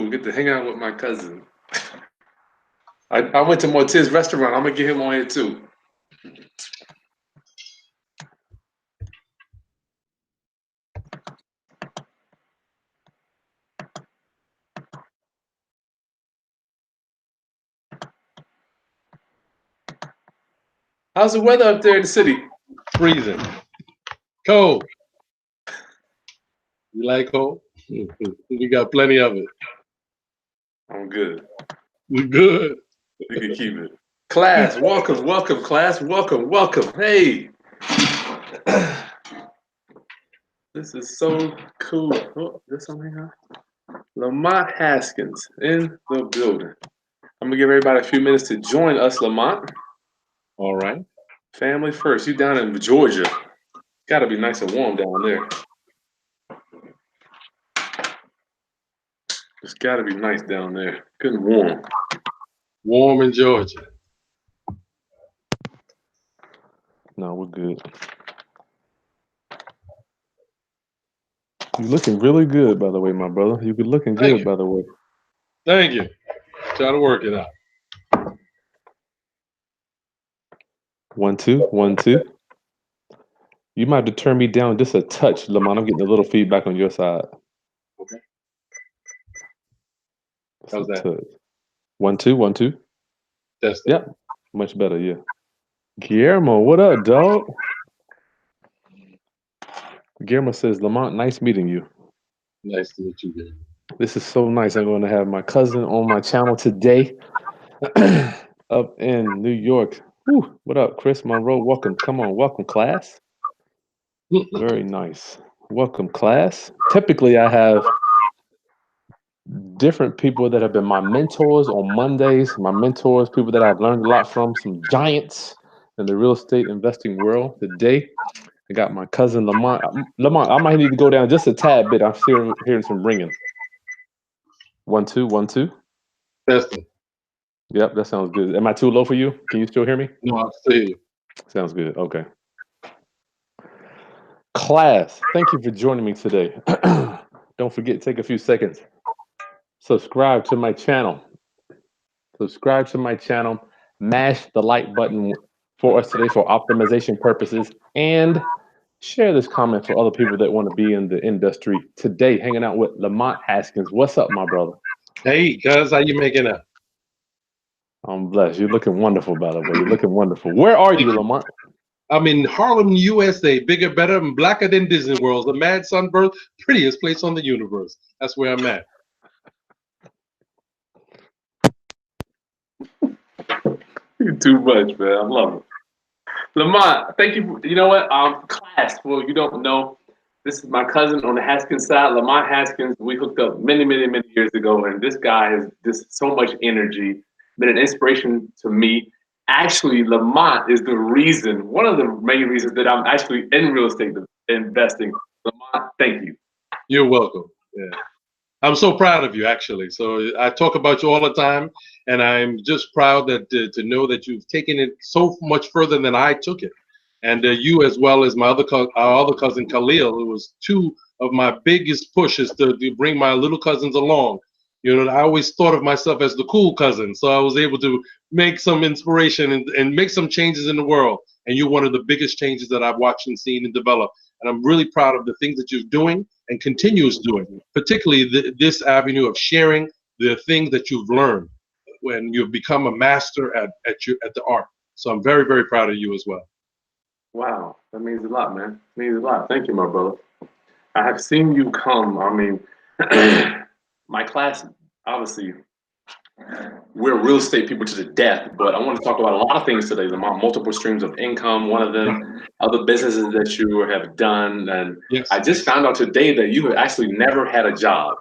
We get to hang out with my cousin. I went to Mortiz's restaurant. I'm gonna get him on here too. How's the weather up there in the city? Freezing. Cold. You like cold? We got plenty of it. I'm good. We good. You can keep it. Class, welcome, class, welcome. Hey. This is so cool. Oh, is this something here? Lamont Haskins in the building. I'm gonna give everybody a few minutes to join us, Lamont. All right. Family first. You down in Georgia. Gotta be nice and warm down there. It's gotta be nice down there. Good and warm. Warm in Georgia. No, we're good. You're looking really good, by the way, my brother. You've been looking good, by the way. Thank you. Try to work it out. 1 2 1 2. You might have to turn me down just a touch, Lamont. I'm getting a little feedback on your side. Okay. How's that? 1 2 1 2. That's yeah, much better. Yeah. Guillermo, what up, dog? Guillermo says, Lamont, nice meeting you. Nice to meet you, Guillermo. This is so nice. I'm going to have my cousin on my channel today up in New York. Whew. What up, Chris Monroe? Welcome. Come on. Welcome, class. Very nice. Welcome, class. Typically, I have different people that have been my mentors on Mondays, my mentors, people that I've learned a lot from, some giants in the real estate investing world. Today, I got my cousin Lamont. Lamont, I might need to go down just a tad bit. I'm still hearing some ringing. 1 2 1 2. Testing. Yep, that sounds good. Am I too low for you? Can you still hear me? No, I see you. Sounds good. Okay. Class, thank you for joining me today. Don't forget, take a few seconds. Subscribe to my channel. Subscribe to my channel. Mash the like button for us today for optimization purposes. And share this comment for other people that want to be in the industry. Today, hanging out with Lamont Haskins. What's up, my brother? Hey, guys, how you making out? I'm blessed. You're looking wonderful, by the way. You're looking wonderful. Where are you, Lamont? I'm in Harlem, USA. Bigger, better, and blacker than Disney World. The mad sunburst, prettiest place on the universe. That's where I'm at. You're too much, man. I love it. Lamont, thank you. You know what? Class. Well, you don't know. This is my cousin on the Haskins side, Lamont Haskins. We hooked up many years ago, and this guy has just so much energy. Been an inspiration to me. Actually, Lamont is the reason, one of the main reasons that I'm actually in real estate investing. Lamont, thank you. You're welcome. Yeah. I'm so proud of you, actually. So I talk about you all the time, and I'm just proud that to know that you've taken it so much further than I took it. And you, as well as our other cousin Khalil, who was two of my biggest pushes to bring my little cousins along. You know, I always thought of myself as the cool cousin, so I was able to make some inspiration and make some changes in the world. And you're one of the biggest changes that I've watched and seen and develop. And I'm really proud of the things that you're doing and continues doing, particularly this avenue of sharing the things that you've learned when you've become a master at the art. So I'm very proud of you as well. Wow, that means a lot, man. It means a lot. Thank you, my brother. I have seen you come. I mean, my class, obviously, we're real estate people to the death, but I want to talk about a lot of things today. Multiple streams of income, one of them, other businesses that you have done. And Yes. I just found out today that you have actually never had a job.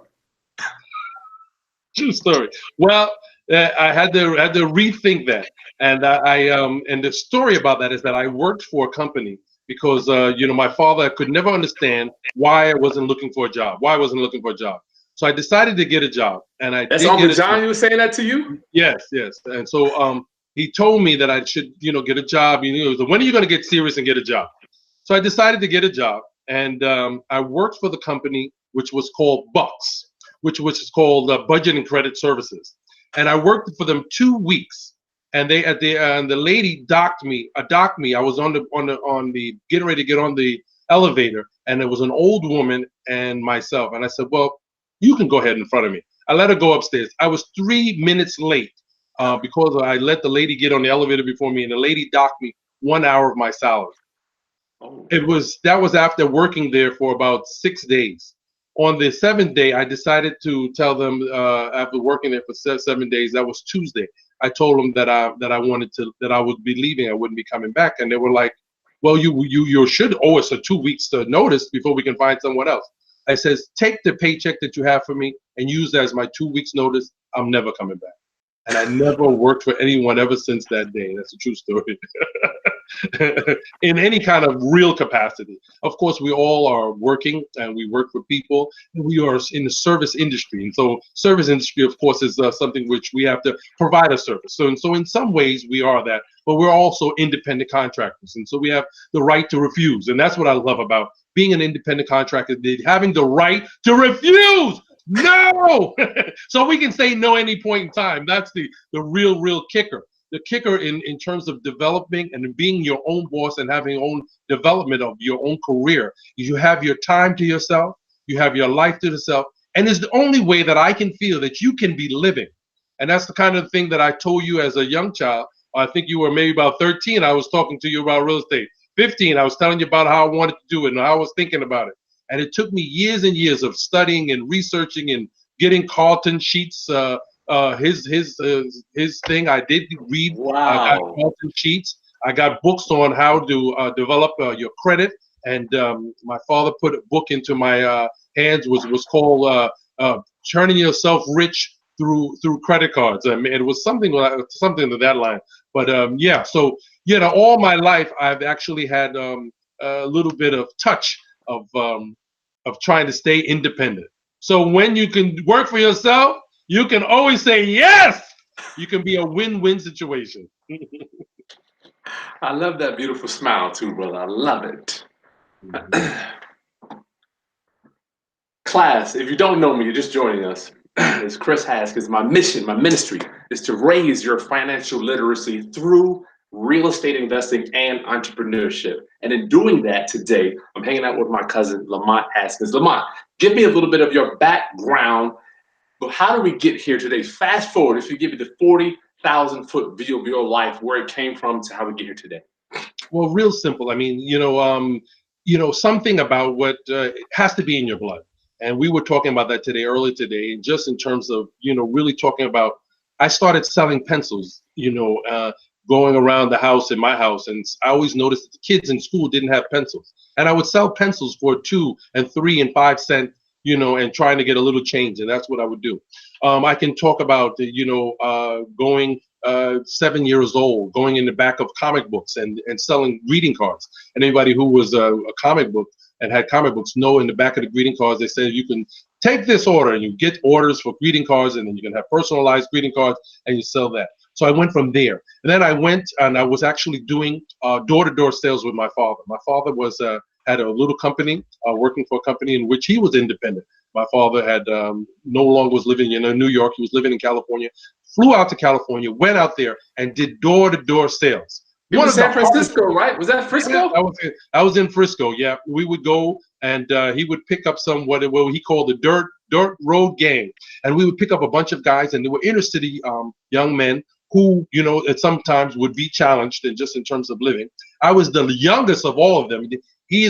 True story. Well, I had to rethink that, and and the story about that is that I worked for a company because you know, my father could never understand why I wasn't looking for a job. So I decided to get a job, and I That's did Uncle get a John. job. You were saying that to you? Yes. And so he told me that I should, you know, get a job. You know, so when are you going to get serious and get a job? So I decided to get a job, and I worked for the company which was called Bucks. which is called Budget and Credit Services, and I worked for them 2 weeks. And the lady docked me. I was on the getting ready to get on the elevator, and there was an old woman and myself. And I said, "Well, you can go ahead in front of me." I let her go upstairs. I was 3 minutes late because I let the lady get on the elevator before me, and the lady docked me 1 hour of my salary. Oh. That was after working there for about 6 days. On the seventh day, I decided to tell them after working there for 7 days. That was Tuesday. I told them that I would be leaving. I wouldn't be coming back, and they were like, "Well, you should owe us a 2 weeks to notice before we can find someone else." I says, "Take the paycheck that you have for me and use that as my 2 weeks notice. I'm never coming back." And I never worked for anyone ever since that day. That's a true story. In any kind of real capacity. Of course, we all are working and we work for people. And we are in the service industry. And so service industry, of course, is something which we have to provide a service. So in some ways we are that, but we're also independent contractors. And so we have the right to refuse. And that's what I love about being an independent contractor, having the right to refuse. No! So we can say no any point in time. That's the real kicker. The kicker in terms of developing and being your own boss and having your own development of your own career is you have your time to yourself, you have your life to yourself, and it's the only way that I can feel that you can be living. And that's the kind of thing that I told you as a young child. I think you were maybe about 13. I was talking to you about real estate. 15, I was telling you about how I wanted to do it and how I was thinking about it. And it took me years and years of studying and researching and getting Carlton Sheets, his thing. I did read. Wow. I got Carlton Sheets. I got books on how to develop your credit. And my father put a book into my hands. Was called "Turning Yourself Rich Through Credit Cards." I mean, it was something to that line. But yeah, so all my life I've actually had a little bit of touch of trying to stay independent. So when you can work for yourself, you can always say yes. You can be a win-win situation. I love that beautiful smile too, brother. I love it. Class, if you don't know me, you're just joining us. It's Chris Haskins. My mission, my ministry is to raise your financial literacy through real estate investing and entrepreneurship. And in doing that today, I'm hanging out with my cousin, Lamont Haskins. Lamont, give me a little bit of your background. But how do we get here today? Fast forward, if you give me the 40,000-foot view of your life, where it came from to how we get here today. Well, real simple. I mean, something about what has to be in your blood. And we were talking about that earlier today, and just in terms of, really talking about, I started selling pencils, going around the house in my house. And I always noticed that the kids in school didn't have pencils. And I would sell pencils for 2 and 3 and 5 cents, and trying to get a little change. And that's what I would do. I can talk about, going 7 years old, going in the back of comic books and selling greeting cards. And anybody who was a comic book and had comic books know in the back of the greeting cards, they said you can take this order and you get orders for greeting cards, and then you can have personalized greeting cards and you sell that. So I went from there. And then I went and I was actually doing door-to-door sales with my father. My father had a little company, working for a company in which he was independent. My father had no longer was living in New York. He was living in California. Flew out to California, went out there and did door-to-door sales. You were in San Francisco, right? Was that Frisco? I was in Frisco. Yeah, we would go and he would pick up what he called the dirt road gang, and we would pick up a bunch of guys, and they were inner city young men who at sometimes would be challenged in terms of living. I was the youngest of all of them. He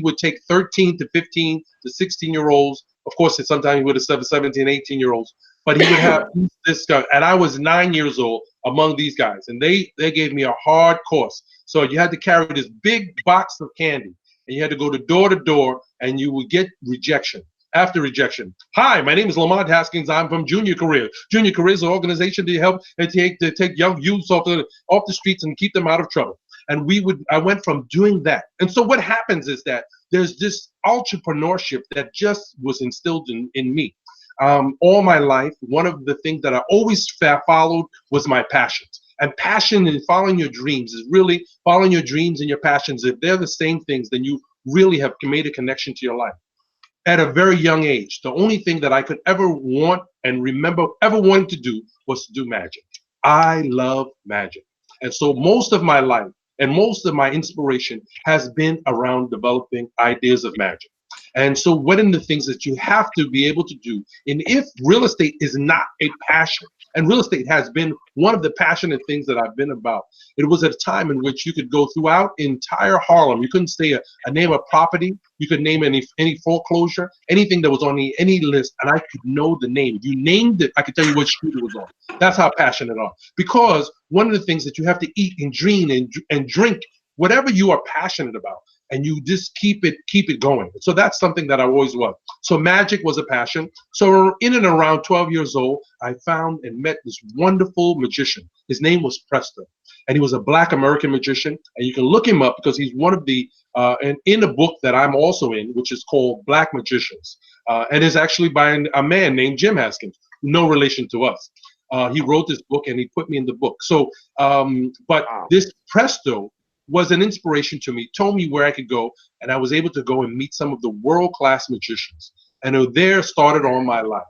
would take 13 to 15 to 16-year-olds. Of course, sometimes he would have 17, 18-year-olds. But he would have this guy, and I was 9 years old among these guys, and they gave me a hard course. So you had to carry this big box of candy, and you had to go to door, and you would get rejection after rejection. Hi, my name is Lamont Haskins. I'm from Junior Career. Junior Career is an organization to help and to take young youths off the streets and keep them out of trouble. And I went from doing that. And so what happens is that there's this entrepreneurship that just was instilled in me. All my life, one of the things that I always followed was my passions. And passion and following your dreams is really following your dreams and your passions. If they're the same things, then you really have made a connection to your life. at a very young age, the only thing that I could ever want and remember ever wanting to do was to do magic. I love magic. And so most of my life and most of my inspiration has been around developing ideas of magic. And so one of the things that you have to be able to do, and if real estate is not a passion, and real estate has been one of the passionate things that I've been about, it was at a time in which you could go throughout entire Harlem. You couldn't say a name of property. You could name any foreclosure, anything that was on any list, and I could know the name. If you named it, I could tell you what street it was on. That's how passionate I am. Because one of the things that you have to eat and dream and drink, whatever you are passionate about, and you just keep it going. So that's something that I always was. So magic was a passion. So in and around 12 years old, I found and met this wonderful magician. His name was Presto, and he was a Black American magician. And you can look him up because he's one of the and in a book that I'm also in, which is called Black Magicians, and is actually by a man named Jim Haskins, no relation to us. He wrote this book and he put me in the book. So, but this Presto was an inspiration to me, told me where I could go, and I was able to go and meet some of the world-class magicians. And there started on my life.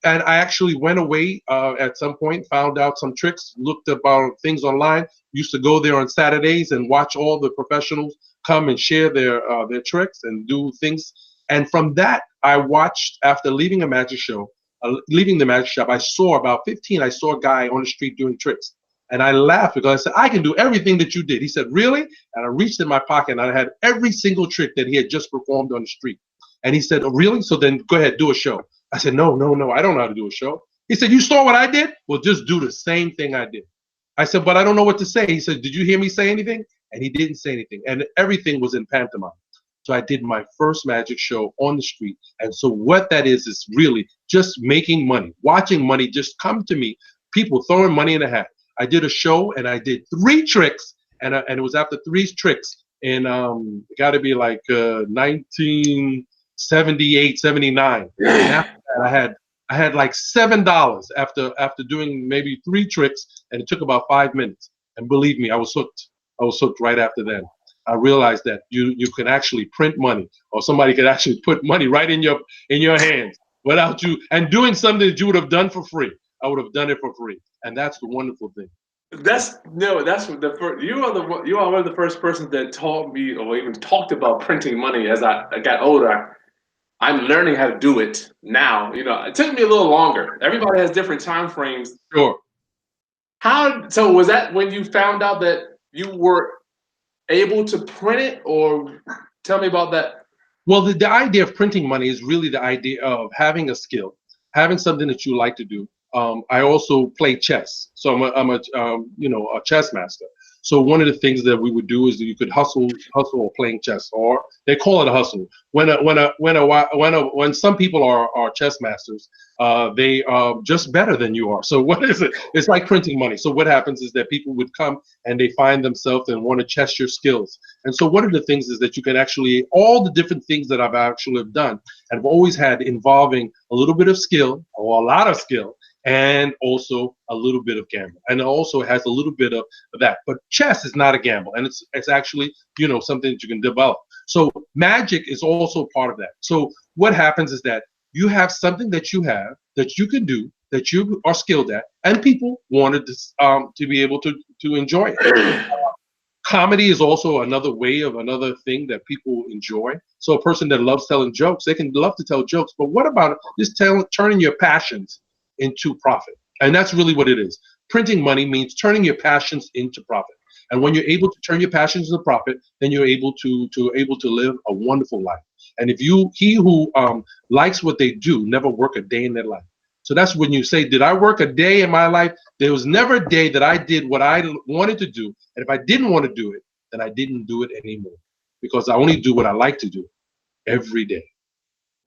And I actually went away at some point, found out some tricks, looked about things online, used to go there on Saturdays and watch all the professionals come and share their tricks and do things. And from that, I watched, after leaving a magic show, leaving the magic shop, I saw about 15, I saw a guy on the street doing tricks. And I laughed because I said, I can do everything that you did. He said, really? And I reached in my pocket and I had every single trick that he had just performed on the street. And he said, oh, really? So then go ahead, do a show. I said, no, I don't know how to do a show. He said, you saw what I did? Well, just do the same thing I did. I said, but I don't know what to say. He said, did you hear me say anything? And he didn't say anything. And everything was in pantomime. So I did my first magic show on the street. And so what that is really just making money, watching money just come to me, people throwing money in a hat. I did a show and I did 3 tricks, and it was after 3 tricks in it got to be like 1978, 79. And after that, I had like $7 after doing maybe 3 tricks, and it took about 5 minutes. And believe me, I was hooked. I was hooked right after then. I realized that you can actually print money, or somebody could actually put money right in your hands without you, and doing something that you would have done for free. I would have done it for free. And that's the wonderful thing. That's the first. You are one of the first persons that taught me or even talked about printing money. As I got older, I'm learning how to do it now. It took me a little longer. Everybody has different time frames. Sure. So was that when you found out that you were able to print it, or tell me about that? Well, the idea of printing money is really the idea of having a skill, having something that you like to do. I also play chess, so I'm a chess master. So one of the things that we would do is that you could hustle playing chess, or they call it a hustle. When some people are chess masters, they are just better than you are. So what is it? It's like printing money. So what happens is that people would come and they find themselves and want to test your skills. And so one of the things is that you can actually, all the different things that I've actually done, and I've always had involving a little bit of skill or a lot of skill, and also a little bit of gamble, and it also has a little bit of that. But chess is not a gamble, and it's actually something that you can develop. So magic is also part of that. So what happens is that you have something that you have that you can do, that you are skilled at, and people wanted to be able to enjoy it. Comedy is also another thing that people enjoy. So a person that loves telling jokes, they can love to tell jokes, but what about just turning your passions into profit? And that's really what it is. Printing money means turning your passions into profit. And when you're able to turn your passions into profit, then you're able to live a wonderful life. And he who likes what they do never work a day in their life. So that's when you say, did I work a day in my life? There was never a day that I did what I wanted to do. And if I didn't want to do it, then I didn't do it anymore, because I only do what I like to do every day.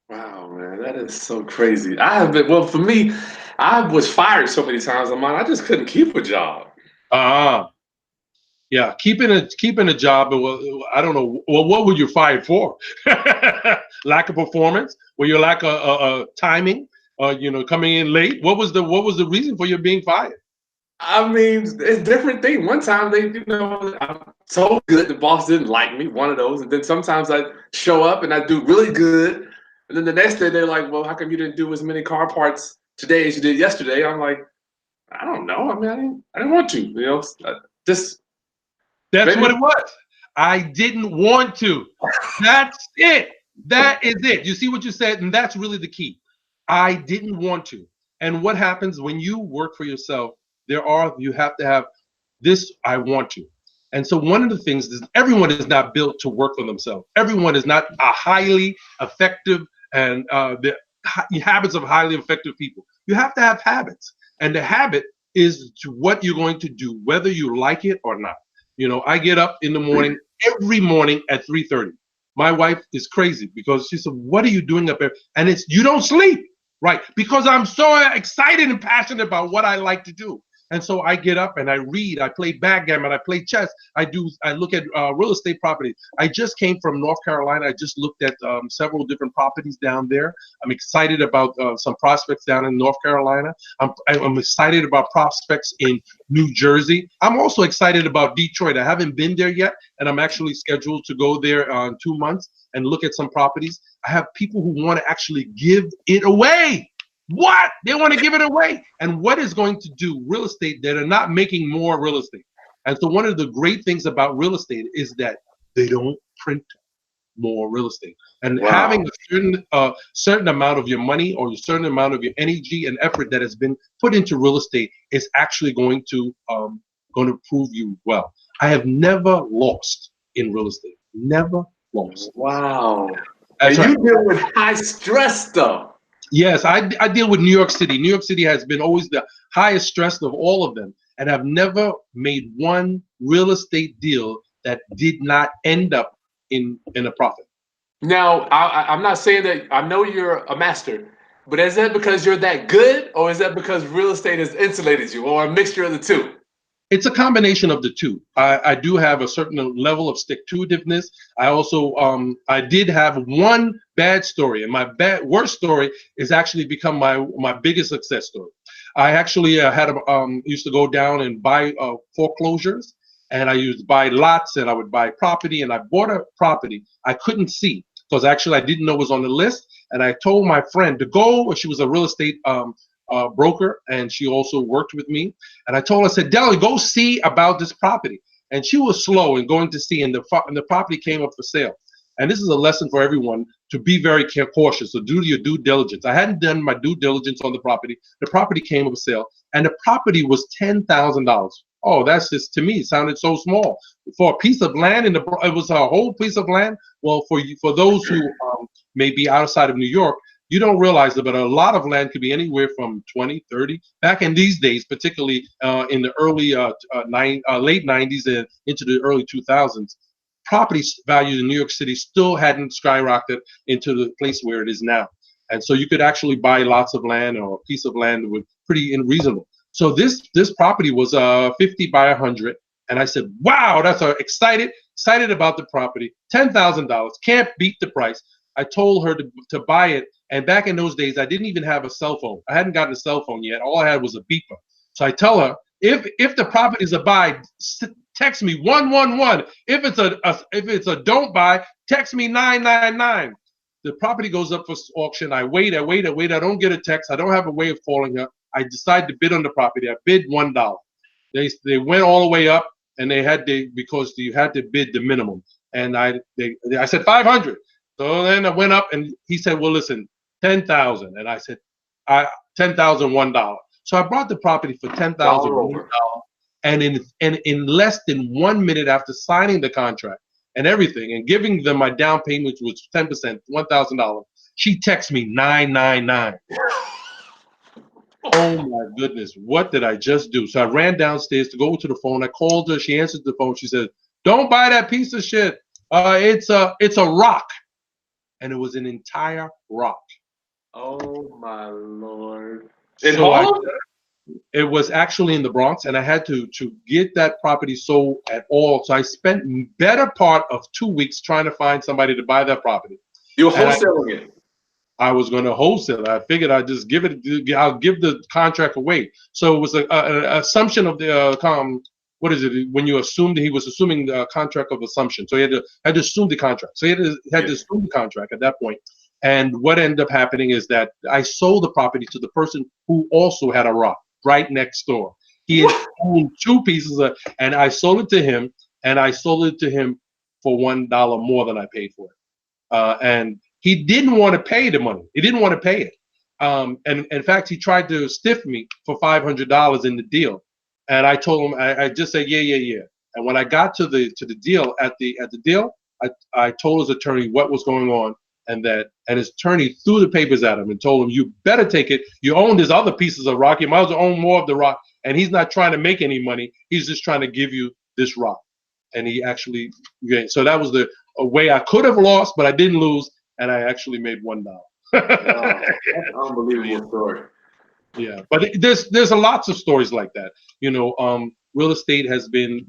Wow, man, that is so crazy. Well, for me, I was fired so many times on mine. I just couldn't keep a job. Yeah, keeping a job. Well, I don't know. Well, what were you fired for? Lack of performance? Were you lack of timing? Coming in late? What was the reason for you being fired? I mean, it's different things. One time I'm so good, the boss didn't like me, one of those. And then sometimes I show up and I do really good. And then the next day they're like, well, how come you didn't do as many car parts today as you did yesterday? I'm like, I don't know. I mean, I didn't want to. You know, just That's maybe. what it was. I didn't want to. That's it. That is it. You see what you said? And that's really the key. I didn't want to. And what happens when you work for yourself? You have to have this, I want to. And so one of the things is everyone is not built to work for themselves. Everyone is not a highly effective and the habits of highly effective people. You have to have habits. And the habit is to what you're going to do, whether you like it or not. You know, I get up in the morning, every morning at 3:30. My wife is crazy because she said, what are you doing up there? And it's, you don't sleep, right? Because I'm so excited and passionate about what I like to do. And so I get up and I read, I play backgammon, I play chess, I look at real estate properties. I just came from North Carolina. I just looked at several different properties down there. I'm excited about some prospects down in North Carolina. I'm excited about prospects in New Jersey. I'm also excited about Detroit. I haven't been there yet, and I'm actually scheduled to go there in 2 months and look at some properties. I have people who want to actually give it away. What? They want to give it away. And what is going to do real estate that are not making more real estate? And so one of the great things about real estate is that they don't print more real estate. And having a certain amount of your money or a certain amount of your energy and effort that has been put into real estate is actually going to prove you well. I have never lost in real estate. Never lost. Wow. That's and right. You deal with high stress stuff. Yes, I deal with New York City. New York City has been always the highest stress of all of them. And I've never made one real estate deal that did not end up in a profit. Now, I'm not saying that I know you're a master, but is that because you're that good, or is that because real estate has insulated you, or a mixture of the two? It's a combination of the two. I do have a certain level of stick-to-itiveness. I also I did have one bad story, and my worst story is actually become my biggest success story. I actually used to go down and buy foreclosures, and I used to buy lots, and I would buy property, and I bought a property I couldn't see because actually I didn't know it was on the list, and I told my friend to go. She was a real estate broker, and she also worked with me. And I told her, I said, Deli, go see about this property. And she was slow in going to see, and the property came up for sale. And this is a lesson for everyone to be very cautious. So do your due diligence. I hadn't done my due diligence on the property. The property came up for sale, and the property was $10,000. Oh, that's just, to me, it sounded so small for a piece of land. It was a whole piece of land. Well, for those who may be outside of New York, you don't realize that, but a lot of land could be anywhere from 20, 30. Back in these days, particularly in the early late 90s and into the early 2000s, property value in New York City still hadn't skyrocketed into the place where it is now. And so you could actually buy lots of land or a piece of land with pretty reasonable. So this property was 50 by 100. And I said, wow, that's excited about the property. $10,000, can't beat the price. I told her to buy it. And back in those days, I didn't even have a cell phone. I hadn't gotten a cell phone yet. All I had was a beeper. So I tell her, if the property is a buy, text me 111. If it's a don't buy, text me 999. The property goes up for auction. I wait. I don't get a text. I don't have a way of calling her. I decide to bid on the property. I bid $1. They went all the way up, and because you had to bid the minimum. And I said 500. So then I went up, and he said, well, listen, 10,000. And I said, $10,001. So I brought the property for $10,001. And in less than 1 minute after signing the contract and everything and giving them my down payment, which was 10%, $1,000, she texts me 999. Oh my goodness, what did I just do? So I ran downstairs to go to the phone. I called her. She answered the phone. She said, don't buy that piece of shit. It's a rock. And it was an entire rock. Oh my Lord! It was actually in the Bronx, and I had to get that property sold at all. So I spent better part of 2 weeks trying to find somebody to buy that property. You were wholesaling it. I was going to wholesale. I figured I'll give the contract away. So it was an assumption of the what is it when you assume that he was assuming the contract of assumption. So he had to assume the contract. So he had to assume the contract at that point. And what ended up happening is that I sold the property to the person who also had a rock right next door. He had owned two pieces of, and I sold it to him, and I sold it to him for $1 more than I paid for it. And he didn't want to pay the money. He didn't want to pay it. And in fact, he tried to stiff me for $500 in the deal. And I told him, I just said, yeah. And when I got to the deal, at the deal, I told his attorney what was going on, and his attorney threw the papers at him and told him, you better take it. You own these other pieces of rock. You might as well own more of the rock. And he's not trying to make any money. He's just trying to give you this rock. And he actually, so that was a way I could have lost, but I didn't lose, and I actually made $1. Wow, that's an unbelievable story. Yeah, but there's lots of stories like that. Real estate has been,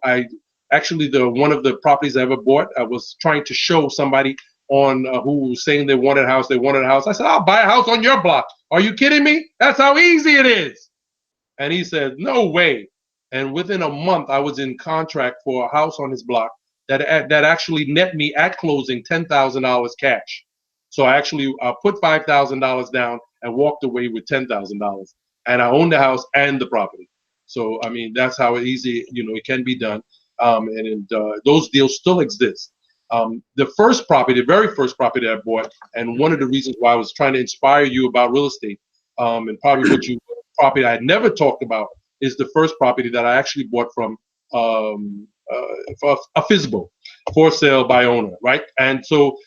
I actually one of the properties I ever bought, I was trying to show somebody on who was saying they wanted a house. I said, I'll buy a house on your block. Are you kidding me? That's how easy it is. And he said, no way. And within a month, I was in contract for a house on his block that actually net me at closing $10,000 cash. So I actually put $5,000 down and walked away with $10,000, and I owned the house and the property. So I mean, that's how easy it can be done. Those deals still exist. The very first property I bought, and one of the reasons why I was trying to inspire you about real estate, and probably property I had never talked about, is the first property that I actually bought from a FISBO, for sale by owner, right? And so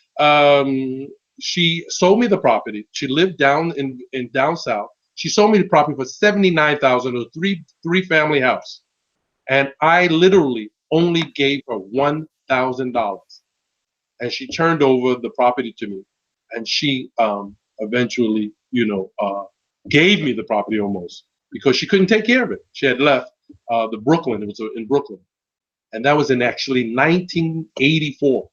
she sold me the property. She lived down down south. She sold me the property for $79,000, a three-family house, and I literally only gave her $1,000, and she turned over the property to me, and she eventually, gave me the property almost, because she couldn't take care of it. She had left the Brooklyn. It was in Brooklyn, and that was in actually 1984.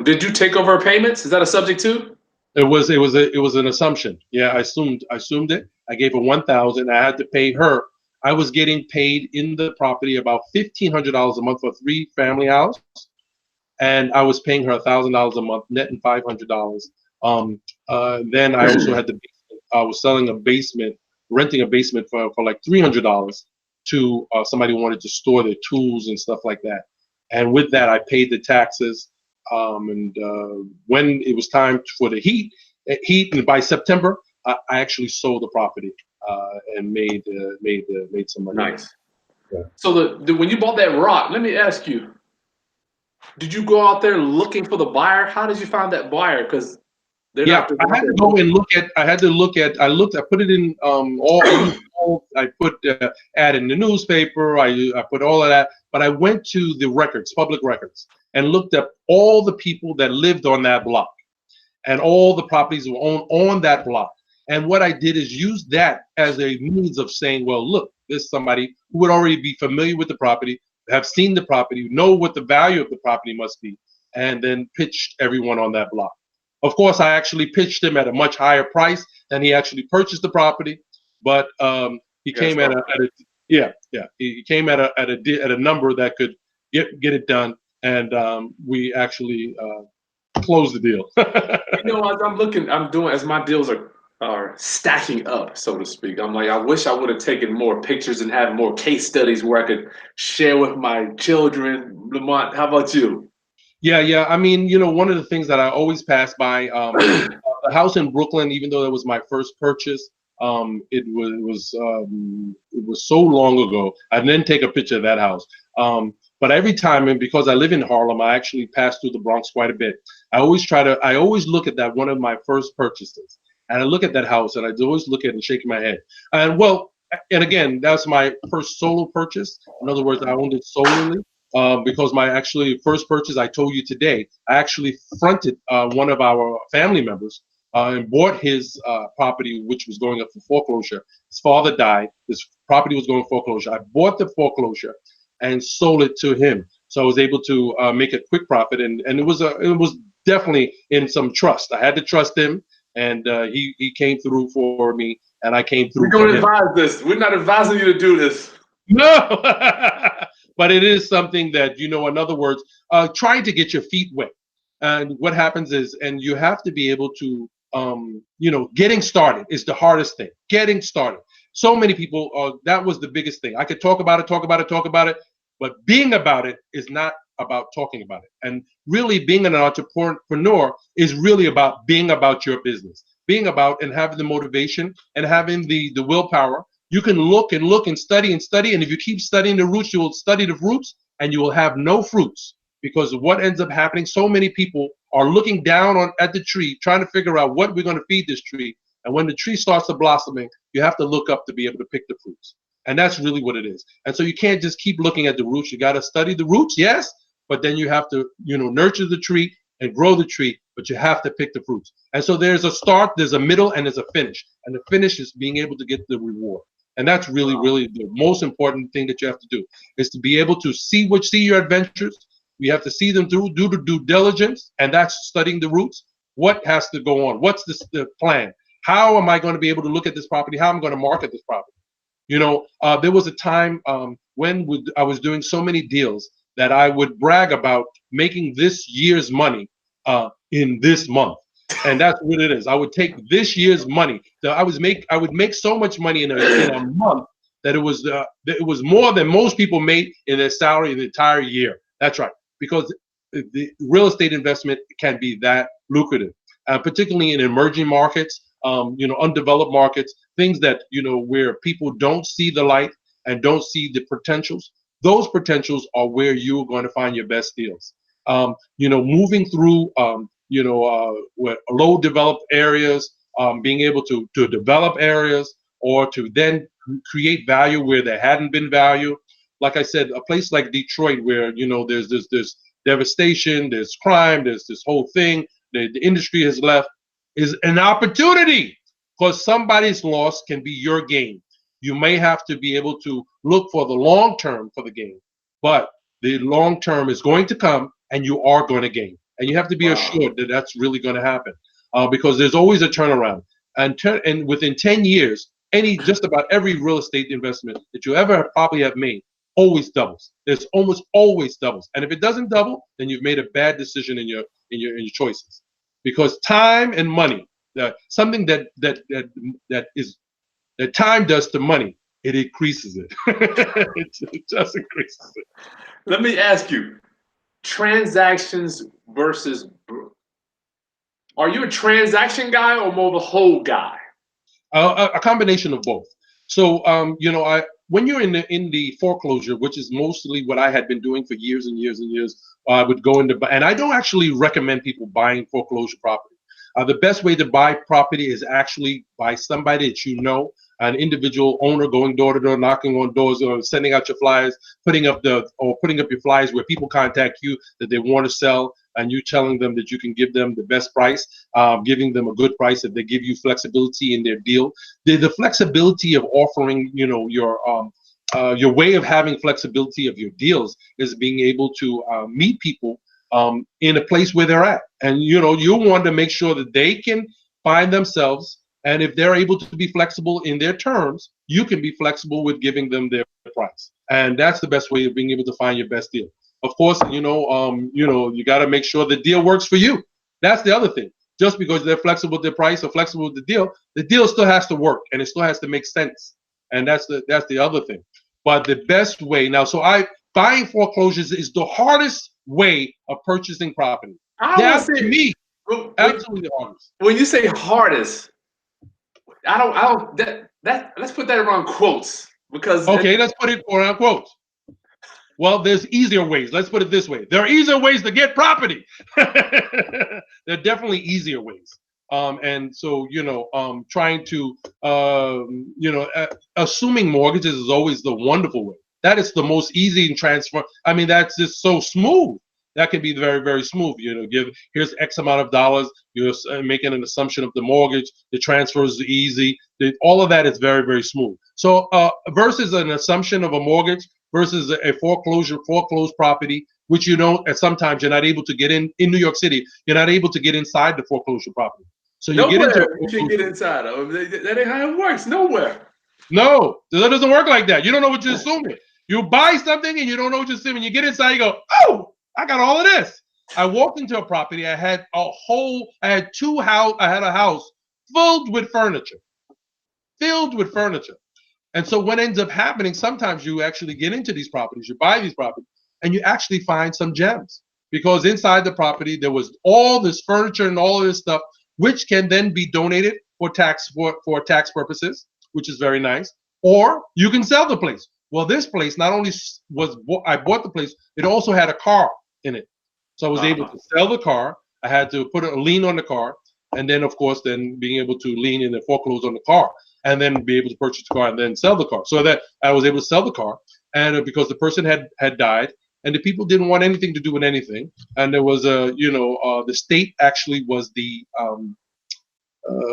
Did you take over her payments? Is that a subject too? It was an assumption. Yeah, I assumed it. I gave her $1,000. I had to pay her. I was getting paid in the property about $1,500 a month for a three-family house, and I was paying her $1,000 a month, netting $500. Then I also had I was selling a basement, renting a basement for like $300 to somebody who wanted to store their tools and stuff like that. And with that, I paid the taxes. When it was time for the heat, and by September, I actually sold the property and made some money. Nice. Yeah. So when you bought that rock, let me ask you, did you go out there looking for the buyer? How did you find that buyer? Because I had to go and look at. I put it in I put ad in the newspaper. I put all of that, but I went to the records, public records, and looked up all the people that lived on that block, and all the properties were owned on that block. And what I did is use that as a means of saying, well, look, there's somebody who would already be familiar with the property, have seen the property, know what the value of the property must be, and then pitched everyone on that block. Of course, I actually pitched him at a much higher price than he actually purchased the property, but he came at a number that could get it done, and we actually closed the deal. As my deals are stacking up, so to speak. I'm like, I wish I would have taken more pictures and had more case studies where I could share with my children. Lamont, how about you? Yeah. I mean, one of the things that I always pass by, the house in Brooklyn, even though that was my first purchase, it was so long ago. I didn't take a picture of that house. But every time, and because I live in Harlem, I actually pass through the Bronx quite a bit. I always look at that one of my first purchases, and I look at that house, and I always look at it and shake my head. And again, that's my first solo purchase. In other words, I owned it solely. Because my actually first purchase, I told you today, I actually fronted one of our family members and bought his property, which was going up for foreclosure. His father died. His property was going foreclosure. I bought the foreclosure and sold it to him. So I was able to make a quick profit, and it was definitely in some trust. I had to trust him, and he came through for me, and I came through. We're going to advise this. We're not advising you to do this. No. But it is something that, in other words, trying to get your feet wet. And what happens is, and you have to be able to, getting started is the hardest thing. Getting started. So many people, that was the biggest thing. I could talk about it, talk about it, talk about it, but being about it is not about talking about it. And really being an entrepreneur is really about being about your business, being about and having the motivation and having the willpower. You can look and study and study. And if you keep studying the roots, you will study the roots and you will have no fruits. Because what ends up happening, so many people are looking down at the tree, trying to figure out what we're going to feed this tree. And when the tree starts to blossoming, you have to look up to be able to pick the fruits. And that's really what it is. And so you can't just keep looking at the roots. You got to study the roots, yes, but then you have to, nurture the tree and grow the tree, but you have to pick the fruits. And so there's a start, there's a middle, and there's a finish. And the finish is being able to get the reward. And that's really, really the most important thing that you have to do, is to be able to see your adventures. We have to see them through, do the due diligence, and that's studying the roots. What has to go on? What's the plan? How am I going to be able to look at this property? How am I going to market this property? There was a time when I was doing so many deals that I would brag about making this year's money in this month. And that's what it is. I would take this year's money. So I would make so much money in a month that it was more than most people made in their salary in the entire year. That's right. Because the real estate investment can be that lucrative, particularly in emerging markets, undeveloped markets, things that, where people don't see the light and don't see the potentials. Those potentials are where you're going to find your best deals. Moving through, low developed areas, being able to develop areas or to then create value where there hadn't been value. Like I said, a place like Detroit where, there's this devastation, there's crime, there's this whole thing, the industry has left, is an opportunity, because somebody's loss can be your gain. You may have to be able to look for the long term for the gain, but the long term is going to come and you are going to gain. And you have to be assured that that's really going to happen, because there's always a turnaround. And within 10 years, just about every real estate investment that you ever probably have made always doubles. There's almost always doubles. And if it doesn't double, then you've made a bad decision in your choices. Because time and money, something that time does to money, it increases it. It just increases it. Let me ask you, transactions versus, are you a transaction guy or more of a whole guy? A combination of both. So, when you're in the foreclosure, which is mostly what I had been doing for years and years and years, I would go into, and I don't actually recommend people buying foreclosure property. The best way to buy property is actually by somebody that an individual owner, going door to door, knocking on doors, or sending out your flyers, putting up your flyers where people contact you that they want to sell, and you telling them that you can give them the best price, giving them a good price if they give you flexibility in their deal. The flexibility of offering, your way of having flexibility of your deals is being able to meet people in a place where they're at. And, you want to make sure that they can find themselves. And if they're able to be flexible in their terms, you can be flexible with giving them their price. And that's the best way of being able to find your best deal. Of course, you got to make sure the deal works for you. That's the other thing. Just because they're flexible with their price or flexible with the deal still has to work and it still has to make sense. And that's the other thing. But the best way now, buying foreclosures is the hardest way of purchasing property. That's to me, absolutely the hardest. When you say hardest, let's put that around quotes, because let's put it around quotes. Well, there's easier ways. Let's put it this way. There are easier ways to get property. There are definitely easier ways. And so, trying to, assuming mortgages is always the wonderful way. That is the most easy and transfer. I mean, that's just so smooth. That can be very, very smooth. Here's X amount of dollars. You're making an assumption of the mortgage. The transfer is easy. All of that is very, very smooth. So versus an assumption of a mortgage versus a foreclosed property, which sometimes you're not able to get in New York City. You're not able to get inside the foreclosure property. So you can get inside of it. That ain't how it works. Nowhere. No, that doesn't work like that. You don't know what you're assuming. You buy something and you don't know what you're assuming. You get inside, you go, oh, I got all of this. I walked into a property. I had a house filled with furniture, filled with furniture. And so what ends up happening, sometimes you actually get into these properties, you buy these properties, and you actually find some gems. Because inside the property, there was all this furniture and all of this stuff, which can then be donated for tax purposes, which is very nice. Or you can sell the place. Well, this place not only I bought the place, it also had a car in it. So I was able to sell the car. I had to put a lien on the car, and then of course, then being able to lien in and foreclose on the car, and then be able to purchase the car and then sell the car. So that I was able to sell the car, and because the person had died, and the people didn't want anything to do with anything, and there was the state actually was the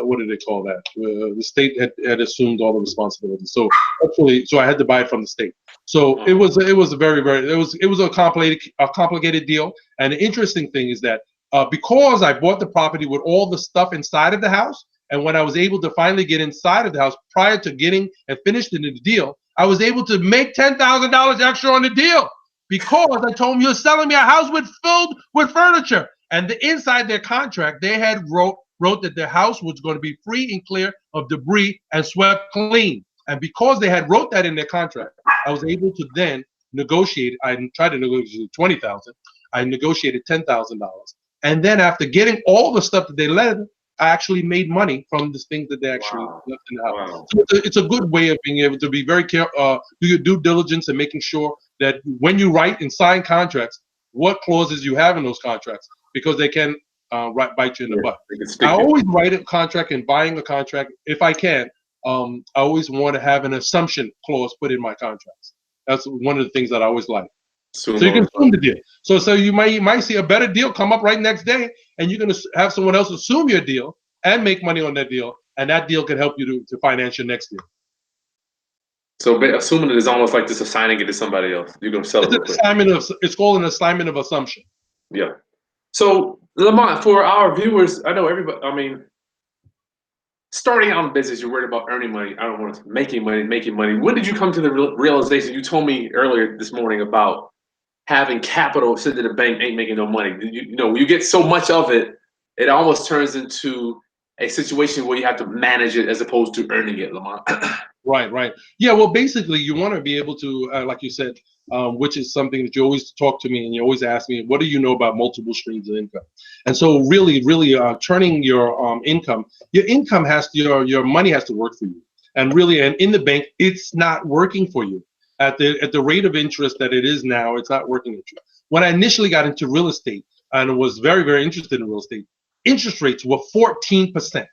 what did they call that? The state had assumed all the responsibility. So actually, so I had to buy it from the state. So it was a very a complicated deal. And the interesting thing is that because I bought the property with all the stuff inside of the house, and when I was able to finally get inside of the house prior to getting and finishing the deal, I was able to make $10,000 extra on the deal because I told them you're selling me a house filled with furniture. And inside their contract, they had wrote that their house was going to be free and clear of debris and swept clean. And because they had wrote that in their contract, I was able to then negotiate. I tried to negotiate $20,000. I negotiated $10,000. And then after getting all the stuff that they left, I actually made money from the things that they actually left in the house. Wow. So it's a good way of being able to be very careful, do your due diligence and making sure that when you write and sign contracts, what clauses you have in those contracts, because they can bite you in the butt. I always write a contract and buying a contract, if I can, I always want to have an assumption clause put in my contracts. That's one of the things that I always like. So you can assume the deal. So you might see a better deal come up right next day, and you're going to have someone else assume your deal and make money on that deal, and that deal can help you to finance your next deal. So assuming it is almost like just assigning it to somebody else. You're going to sell it. It's called an assignment of assumption. Yeah. So Lamont, for our viewers, I know everybody. I mean, starting out in business, you're worried about earning money. I don't want to making money. When did you come to the realization? You told me earlier this morning about having capital sitting in the bank ain't making no money. You know, when you get so much of it, it almost turns into a situation where you have to manage it as opposed to earning it, Lamont. Right. Yeah, well, basically, you want to be able to, like you said, which is something that you always talk to me and you always ask me, what do you know about multiple streams of income? And so really, turning your income your money has to work for you. And really, and in the bank, it's not working for you. At the rate of interest that it is now, it's not working. When I initially got into real estate and was very, very interested in real estate, interest rates were 14%.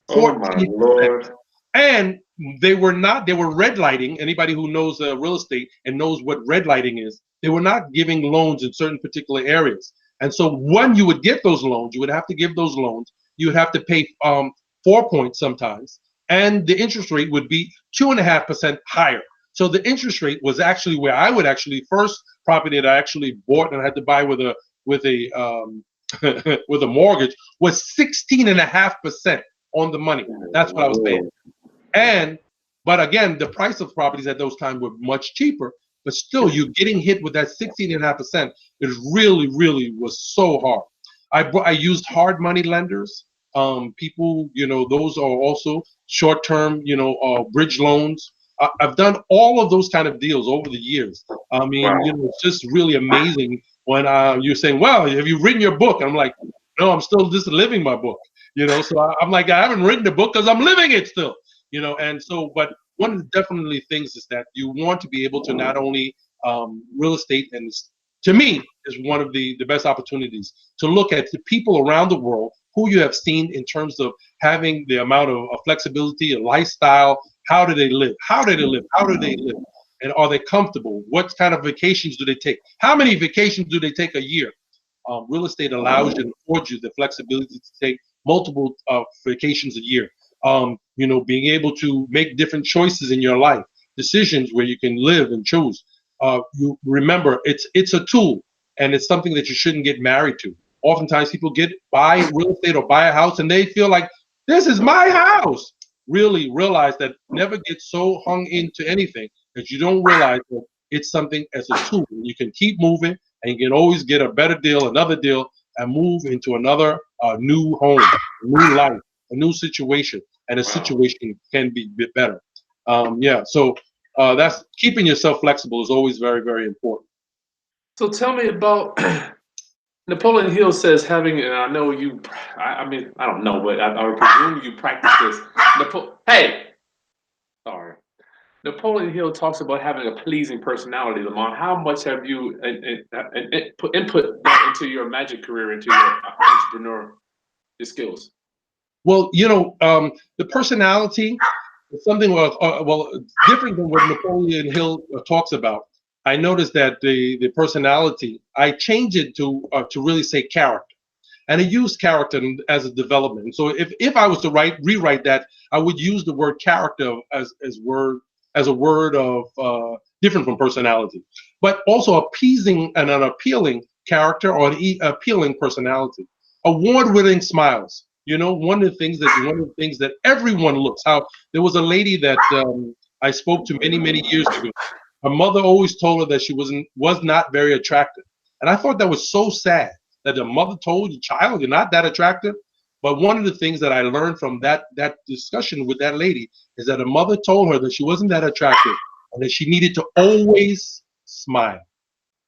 Oh my Lord. And they were red lighting. Anybody who knows real estate and knows what red lighting is, they were not giving loans in certain particular areas. And so when you would get those loans, you would have to give those loans. You would have to pay 4 points sometimes. And the interest rate would be 2.5% higher. So the interest rate was actually where I would first property that I actually bought and I had to buy with a with a mortgage was 16.5% on the money. That's what I was paying. But again, the price of properties at those times were much cheaper. But still, you're getting hit with that 16.5%. It really was so hard. I used hard money lenders. People, those are also short-term, bridge loans. I've done all of those kind of deals over the years. I mean, it's just really amazing when you're saying, well, have you written your book? And I'm like, no, I'm still just living my book, so I'm like, I haven't written the book because I'm living it still, and so, but one of the definitely things is that you want to be able to not only real estate, and to me is one of the best opportunities to look at the people around the world who you have seen in terms of having the amount of flexibility, a lifestyle. How do they live? And are they comfortable? What kind of vacations do they take? How many vacations do they take a year? Real estate allows you and affords you the flexibility to take multiple vacations a year. Being able to make different choices in your life, decisions where you can live and choose. You remember, it's a tool, and it's something that you shouldn't get married to. Oftentimes, people buy real estate or buy a house, and they feel like this is my house. Really realize that never get so hung into anything that you don't realize that it's something as a tool. You can keep moving, and you can always get a better deal, another deal, and move into another new home, a new life, a new situation, and a situation can be a bit better. Yeah, so that's keeping yourself flexible is always very, very important. So tell me about Napoleon Hill says having, and I know you, I mean, I don't know, but I would presume you practice this. Hey, sorry. Napoleon Hill talks about having a pleasing personality, Lamont. How much have you input that into your magic career, into your entrepreneur, your skills? Well, the personality is something different than what Napoleon Hill talks about. I noticed that the personality, I changed it to really say character, and I use character as a development. And so if I was to rewrite that, I would use the word character as a word of different from personality, but also appeasing and an appealing character or an appealing personality. Award-winning smiles. One of the things that everyone looks. How there was a lady that I spoke to many years ago. Her mother always told her that she was not very attractive, and I thought that was so sad that the mother told the child you're not that attractive. But one of the things that I learned from that discussion with that lady is that her mother told her that she wasn't that attractive and that she needed to always smile.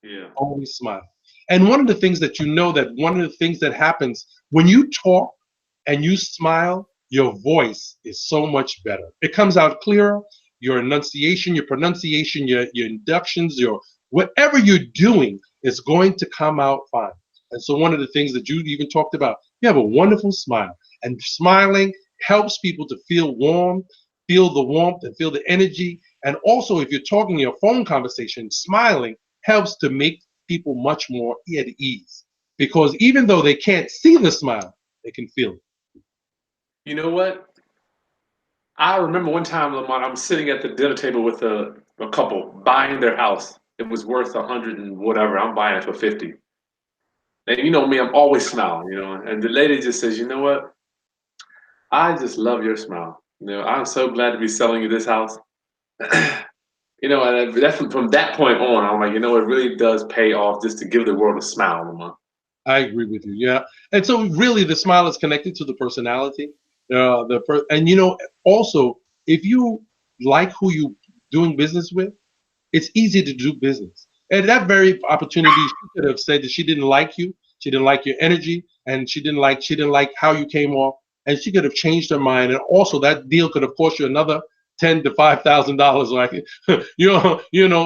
Yeah. Always smile. And one of the things that one of the things that happens when you talk and you smile, your voice is so much better. It comes out clearer. Your enunciation, your pronunciation, your inductions, your whatever you're doing is going to come out fine. And so one of the things that you even talked about, you have a wonderful smile. And smiling helps people to feel warm, feel the warmth and feel the energy. And also if you're talking your phone conversation, smiling helps to make people much more at ease. Because even though they can't see the smile, they can feel it. You know what? I remember one time, Lamont, I'm sitting at the dinner table with a couple buying their house. It was worth 100 and whatever. I'm buying it for 50. And you know me, I'm always smiling, And the lady just says, you know what? I just love your smile. I'm so glad to be selling you this house. And that's from that point on, I'm like, it really does pay off just to give the world a smile, Lamont. I agree with you. Yeah. And so really the smile is connected to the personality. Also, if you like who you doing business with, it's easy to do business. And that very opportunity, she could have said that she didn't like you, she didn't like your energy, and she didn't like how you came off, and she could have changed her mind. And also, that deal could have cost you another $10,000 to $5,000, like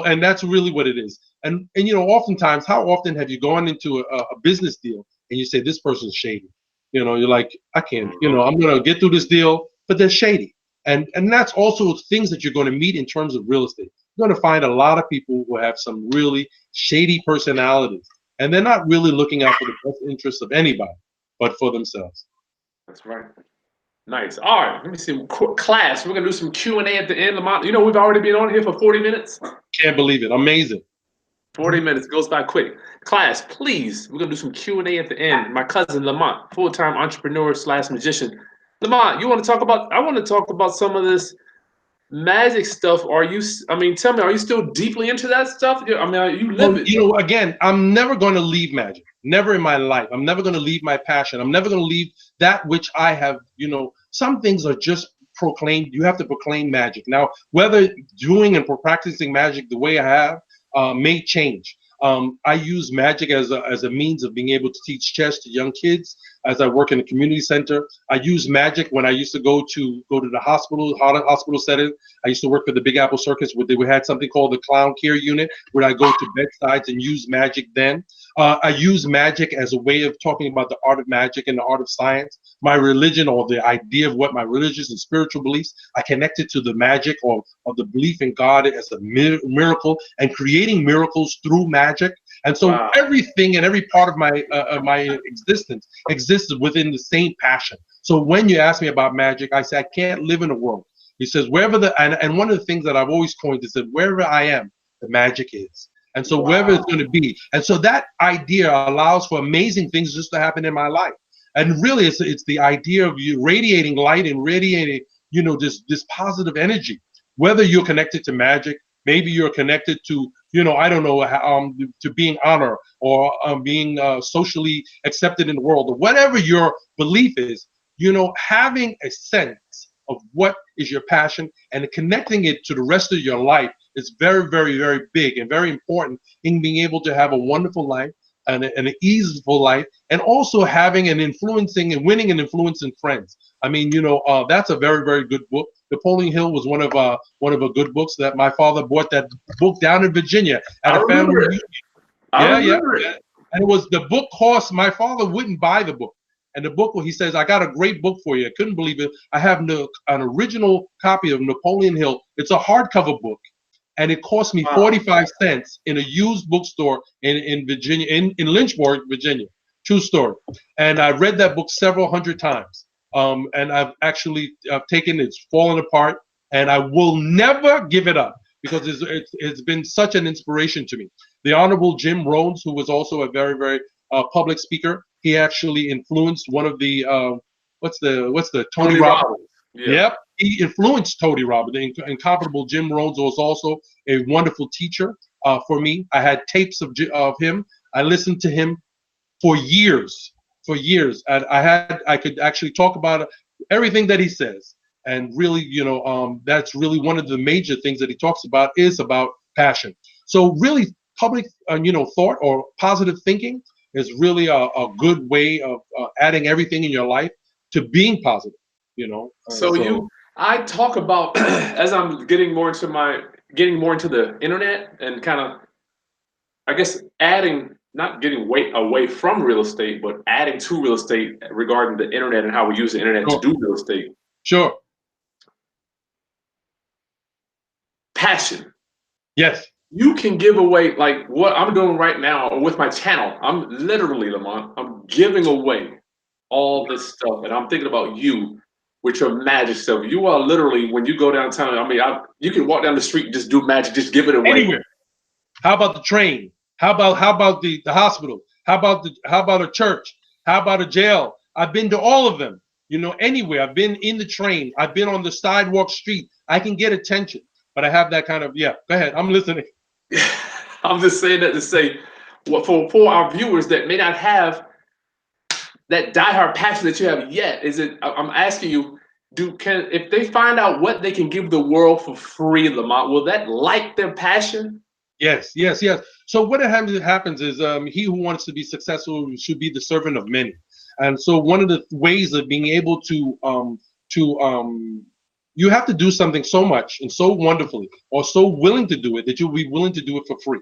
and that's really what it is. And oftentimes, how often have you gone into a business deal and you say this person's shady? You're like, I can't. I'm gonna get through this deal, but they're shady. And that's also things that you're going to meet in terms of real estate. You're going to find a lot of people who have some really shady personalities, and they're not really looking out for the best interests of anybody, but for themselves. That's right. Nice. All right. Let me see. Class. We're gonna do some Q&A at the end, Lamont. We've already been on here for 40 minutes. Can't believe it. Amazing. 40 minutes goes by quick. Class, please. We're gonna do some Q&A at the end. My cousin Lamont, full-time entrepreneur / magician. Lamont, I want to talk about some of this magic stuff. Tell me, are you still deeply into that stuff? Are you living? Again, I'm never going to leave magic. Never in my life. I'm never going to leave my passion. I'm never going to leave that which I have. Some things are just proclaimed. You have to proclaim magic. Now, whether doing and practicing magic the way I have may change. I use magic as a means of being able to teach chess to young kids. As I work in a community center, I use magic when I used to go to the hospital setting. I used to work for the Big Apple Circus, where they had something called the Clown Care Unit, where I go to bedsides and use magic then. I use magic as a way of talking about the art of magic and the art of science. My religion, or the idea of what my religious and spiritual beliefs, I connect it to the magic or the belief in God as a miracle and creating miracles through magic. And so everything and every part of my existence exists within the same passion. So when you ask me about magic, I say I can't live in a world. He says wherever and one of the things that I've always coined is that wherever I am, the magic is. And so wherever it's going to be. And so that idea allows for amazing things just to happen in my life. And really, it's the idea of you radiating light and radiating, this positive energy. Whether you're connected to magic, maybe you're connected to I don't know, to being honored or being socially accepted in the world, or whatever your belief is, having a sense of what is your passion and connecting it to the rest of your life is very, very, very big and very important in being able to have a wonderful life and an easeful life, and also having an influencing and winning and influencing friends. I mean, that's a very, very good book. Napoleon Hill was one of a good books that my father bought that book down in Virginia at I a family remember it. reunion. I Yeah, remember it. yeah. And the book cost, my father wouldn't buy the book. And the book, he says, I got a great book for you. I couldn't believe it. I have an original copy of Napoleon Hill. It's a hardcover book. And it cost me Wow. 45 cents in a used bookstore in Virginia, in Lynchburg, Virginia. True story. And I read that book several hundred times. And I've actually taken it's fallen apart, and I will never give it up because it's been such an inspiration to me. The Honorable Jim Rhodes, who was also a very, very public speaker, he actually influenced one of the what's the Tony Robbins. Yeah. Yep, he influenced Tony Robbins. The incomparable Jim Rhodes was also a wonderful teacher for me. I had tapes of him. I listened to him for years. For years, and I could actually talk about everything that he says, and really, that's really one of the major things that he talks about is about passion. So really, public, thought or positive thinking is really a good way of adding everything in your life to being positive. I talk about as I'm getting more into the internet and kind of, I guess, not getting away from real estate, but adding to real estate regarding the internet and how we use the internet to do real estate. Sure. Passion. Yes. You can give away, like what I'm doing right now with my channel. I'm literally, Lamont, I'm giving away all this stuff, and I'm thinking about you with your magic stuff. You are literally, when you go downtown, I mean, you can walk down the street and just do magic, just give it away. Anywhere. How about the train? How about the hospital? How about a church? How about a jail? I've been to all of them. Anywhere. I've been in the train. I've been on the sidewalk street. I can get attention, but I have that kind of, yeah. Go ahead. I'm listening. I'm just saying that to say, for our viewers that may not have that diehard passion that you have yet, I'm asking you, if they find out what they can give the world for free, Lamont, will that light their passion? Yes. So what happens is he who wants to be successful should be the servant of many. And so one of the ways of being able to you have to do something so much and so wonderfully or so willing to do it that you'll be willing to do it for free.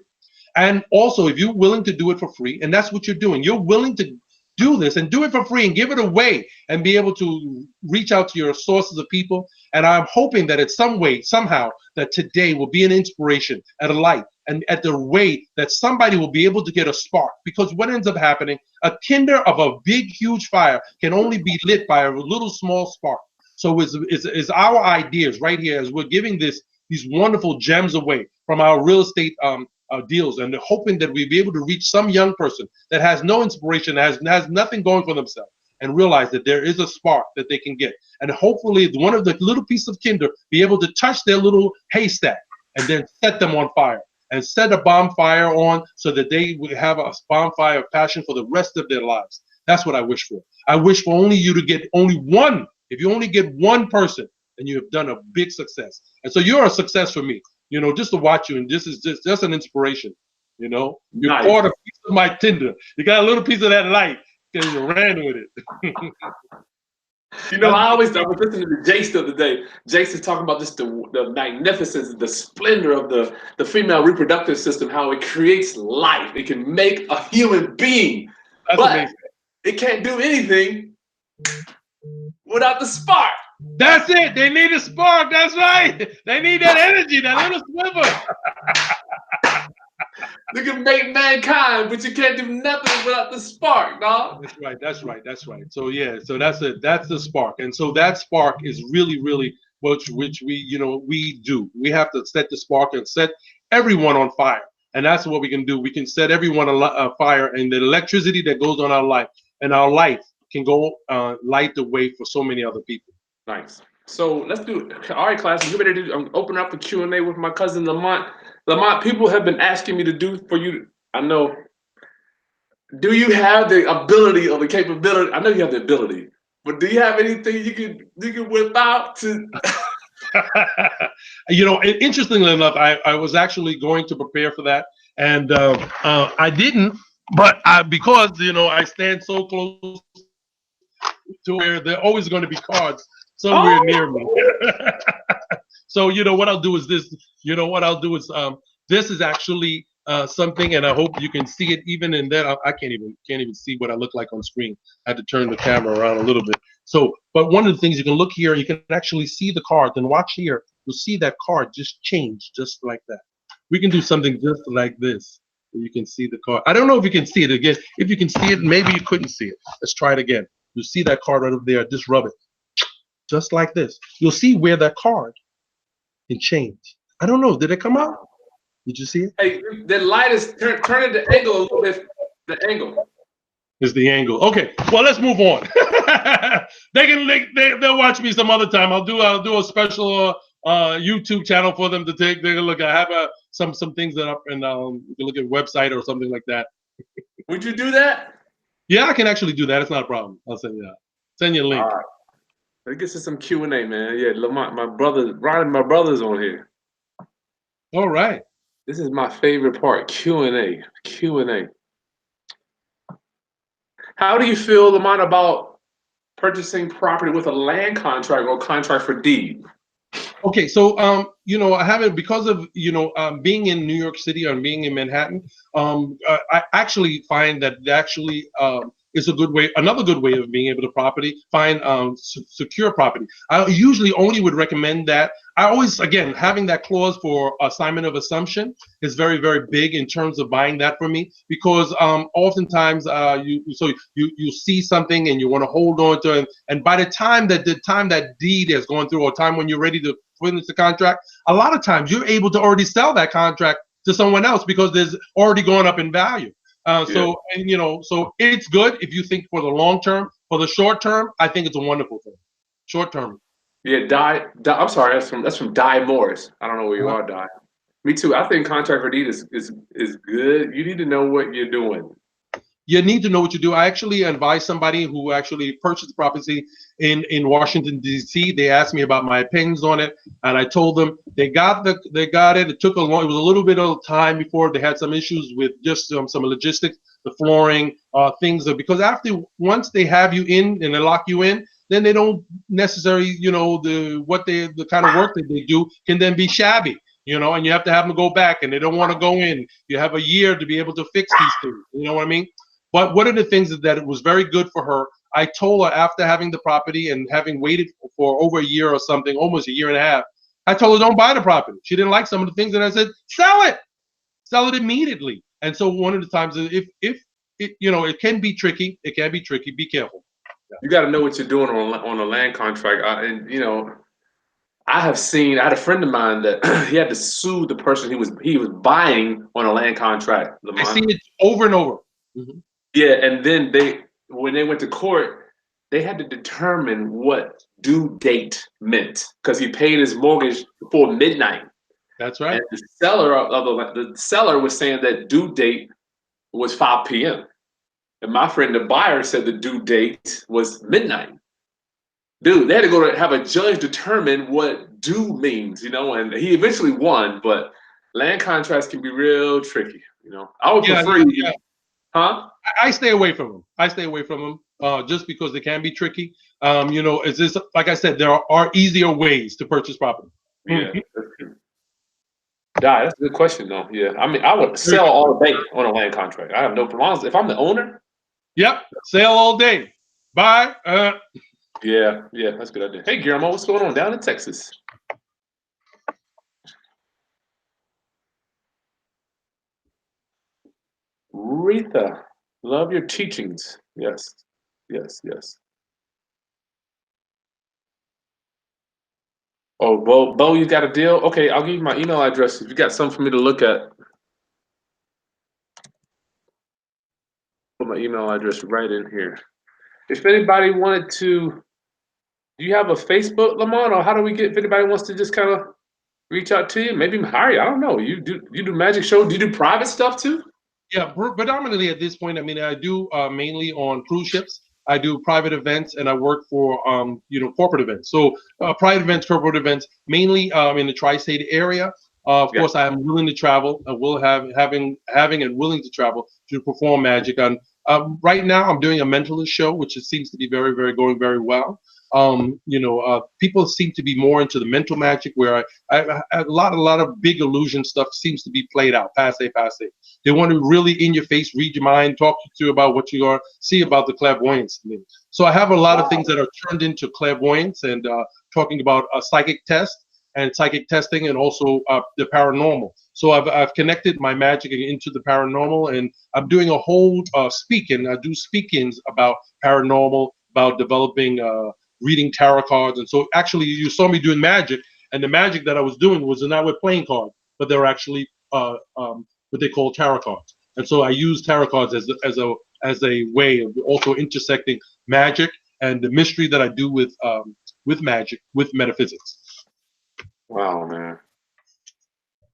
And also, if you're willing to do it for free, and that's what you're doing, you're willing to do this and do it for free and give it away and be able to reach out to your sources of people. And I'm hoping that in some way, somehow, that today will be an inspiration and a light and at the way that somebody will be able to get a spark. Because what ends up happening, a tinder of a big, huge fire can only be lit by a little small spark. So it's our ideas right here as we're giving these wonderful gems away from our real estate deals, and hoping that we'll be able to reach some young person that has no inspiration, has nothing going for themselves, and realize that there is a spark that they can get. And hopefully one of the little piece of tinder be able to touch their little haystack and then set them on fire and set a bonfire on so that they will have a bonfire of passion for the rest of their lives. That's what I wish for. I wish for only you to get only one. If you only get one person, then you have done a big success. And so you're a success for me, just to watch you. And this is just an inspiration. You Nice. Poured a piece of my tinder. You got a little piece of that light because you ran with it. I was listening to Jace the other day. Jace is talking about just the magnificence, the splendor of the female reproductive system, how it creates life. It can make a human being. That's but amazing. It can't do anything without the spark. That's it. They need a spark. That's right. They need that energy, that little sliver. You can make mankind, but you can't do nothing without the spark, dog. That's right. So yeah, so that's it. That's the spark. And so that spark is really, really which we do. We have to set the spark and set everyone on fire. And that's what we can do. We can set everyone on fire, and the electricity that goes on our life and our life can go light the way for so many other people. Nice. So let's do it. All right, class. You ready to open up the Q&A with my cousin Lamont? Lamont, people have been asking me to do for you. I know. Do you have the ability or the capability? I know you have the ability, but do you have anything you can whip out to? You know, interestingly enough, I was actually going to prepare for that, and I didn't. But because you know I stand so close to where there are always going to be cards somewhere near me. Oh, So you know what I'll do is this. You know what I'll do is this is actually something, and I hope you can see it even in that. I can't even see what I look like on screen. I had to turn the camera around a little bit. So, but one of the things you can look here, you can actually see the card. And watch here. You'll see that card just change, just like that. We can do something just like this. You can see the card. I don't know if you can see it again. If you can see it, maybe you couldn't see it. Let's try it again. You see that card right over there. Just rub it, just like this. You'll see where that card can change. I don't know. Did it come out? Did you see it? hey, the light is turning the angle a little bit. The angle. Is the angle. Okay, well let's move on. They'll watch me some other time. I'll do a special YouTube channel for them to take a look. I have some things that up, and you can look at a website or something like that. Would you do that? Yeah, I can actually do that. It's not a problem. I'll send you a link. All right. Let's get to some Q&A, man. Yeah, Lamont, my brother, Ron, my brother's on here. All right. This is my favorite part, Q&A. Q&A. How do you feel, Lamont, about purchasing property with a land contract or contract for deed? Okay, so you know, I haven't because of being in New York City or being in Manhattan. I actually find that actually is a good way. Another good way of being able to find secure property. I usually only would recommend that. I always, again, having that clause for assignment of assumption is very, very big in terms of buying that for me, because oftentimes you see something and you want to hold on to it, and by the time that deed is going through, or time when you're ready to finish the contract, a lot of times you're able to already sell that contract to someone else because there's already gone up in value. So it's good if you think for the long term. For the short term, I think it's a wonderful thing. Short term. Yeah, I'm sorry, that's from Di Morris. I don't know where you are, Di. Me too. I think contract for deed is good. You need to know what you're doing. You need to know what you do. I actually advised somebody who actually purchased property in Washington D.C. They asked me about my opinions on it, and I told them they got it. It took it was a little bit of time before they had some issues with just some logistics, the flooring, things. Because once they have you in and they lock you in, then they don't necessarily, the kind of work that they do can then be shabby. And you have to have them go back, and they don't want to go in. You have a year to be able to fix these things. You know what I mean? But one of the things is that it was very good for her. I told her, after having the property and having waited for over a year or something, almost a year and a half, I told her, don't buy the property. She didn't like some of the things, and I said, sell it immediately. And so one of the times, if it can be tricky. It can be tricky. Be careful. Yeah. You got to know what you're doing on a land contract. I had a friend of mine that he had to sue the person he was buying on a land contract. Lamont. I see it over and over. Mm-hmm. Yeah, and then when they went to court, they had to determine what due date meant because he paid his mortgage before midnight. That's right. And the seller was saying that due date was 5 p.m. And my friend, the buyer, said the due date was midnight. Dude, they had to go to have a judge determine what due means, and he eventually won. But land contracts can be real tricky, I would prefer you. Huh? I stay away from them. Just because they can be tricky. It's just like I said, there are easier ways to purchase property. Yeah. That's a good question, though. Yeah, I mean, I would sell all day on a land contract. I have no problems if I'm the owner. Yep, sell all day. Buy. Yeah, that's a good idea. Hey, Guillermo, what's going on down in Texas? Retha, love your teachings. Yes. Oh, Bo, you got a deal? Okay, I'll give you my email address if you got something for me to look at. Put my email address right in here. If anybody do you have a Facebook, Lamont, or how do we get, if anybody wants to just kind of reach out to you, maybe hire you. I don't know. You do magic shows? Do you do private stuff too? Yeah, predominantly at this point, I mean, I do mainly on cruise ships. I do private events, and I work for corporate events. So private events, corporate events, mainly in the tri-state area. Of Yeah. course, I am willing to travel. I will having and willing to travel to perform magic. And right now, I'm doing a mentalist show, which seems to be very, very going very well. People seem to be more into the mental magic, where a lot of big illusion stuff seems to be played out, passe, passe. They want to really in your face, read your mind, talk to you about what you are, see about the clairvoyance. So I have a lot of things that are turned into clairvoyance and talking about a psychic test and psychic testing and also the paranormal. So I've connected my magic into the paranormal, and I'm doing a whole speaking. I do speak-ins about paranormal, about developing, reading tarot cards. And so actually you saw me doing magic, and the magic that I was doing was not with playing cards, but they were actually what they call tarot cards. And so I use tarot cards as a way of also intersecting magic and the mystery that I do with magic, with metaphysics. Wow, man.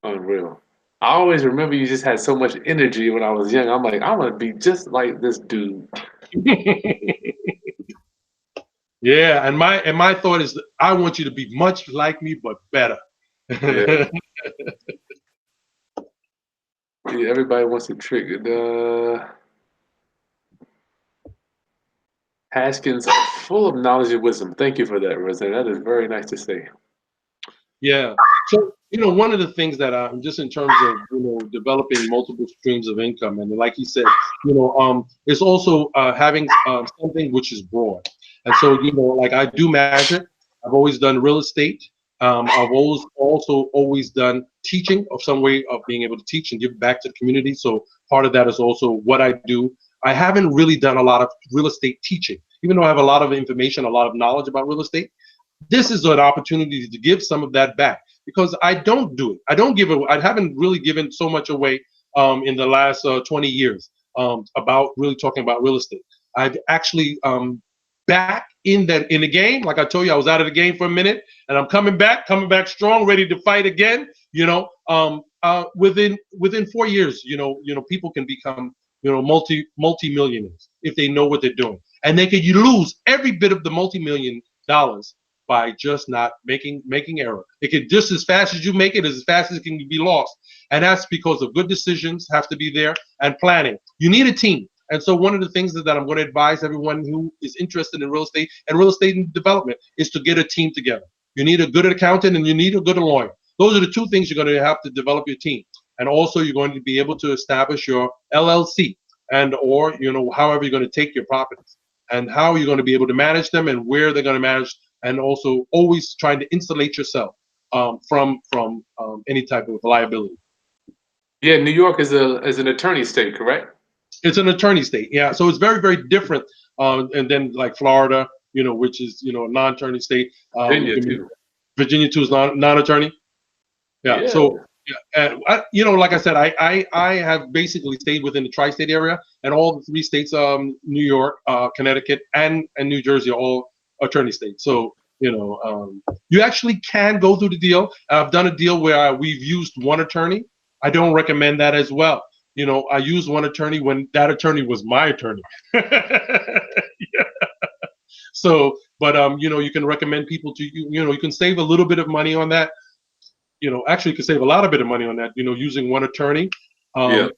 Unreal. I always remember you just had so much energy when I was young. I'm like, I want to be just like this dude. Yeah, and my thought is that I want you to be much like me, but better. Yeah. Yeah, everybody wants to trick. Haskins, full of knowledge and wisdom. Thank you for that, Rosanna. That is very nice to say. Yeah. So, one of the things that I'm just in terms of, developing multiple streams of income, and like you said, it's also having something which is broad. And so, like I do magic. I've always done real estate. I've always done teaching of some way of being able to teach and give back to the community. So part of that is also what I do. I haven't really done a lot of real estate teaching, even though I have a lot of information, a lot of knowledge about real estate. This is an opportunity to give some of that back because I don't do it. I haven't really given so much away in the last 20 years about really talking about real estate. I've actually back in the game. Like I told you, I was out of the game for a minute, and I'm coming back strong, ready to fight again. Within 4 years, people can become multi-millionaires if they know what they're doing, and they could lose every bit of the multi-million dollars by just not making error. It can just as fast as you make it, as fast as it can be lost, and that's because of good decisions have to be there and planning. You need a team. And so one of the things that I'm going to advise everyone who is interested in real estate and real estate development is to get a team together. You need a good accountant and you need a good lawyer. Those are the two things you're going to have to develop your team. And also you're going to be able to establish your LLC or however you're going to take your properties and how you're going to be able to manage them and where they're going to manage, and also always trying to insulate yourself from any type of liability. Yeah, New York is an attorney state, correct? It's an attorney state, yeah. So it's very, very different. And then like Florida, which is a non-attorney state. Virginia too. Virginia too is non-attorney. Yeah. So yeah, and like I said, I have basically stayed within the tri-state area, and all the 3 states, New York, Connecticut, and New Jersey, are all attorney states. So you actually can go through the deal. I've done a deal where we've used one attorney. I don't recommend that as well. I used one attorney when that attorney was my attorney. Yeah. So, but you can recommend people to you can save a little bit of money on that. Actually, you can save a lot of bit of money on that. Using one attorney. And,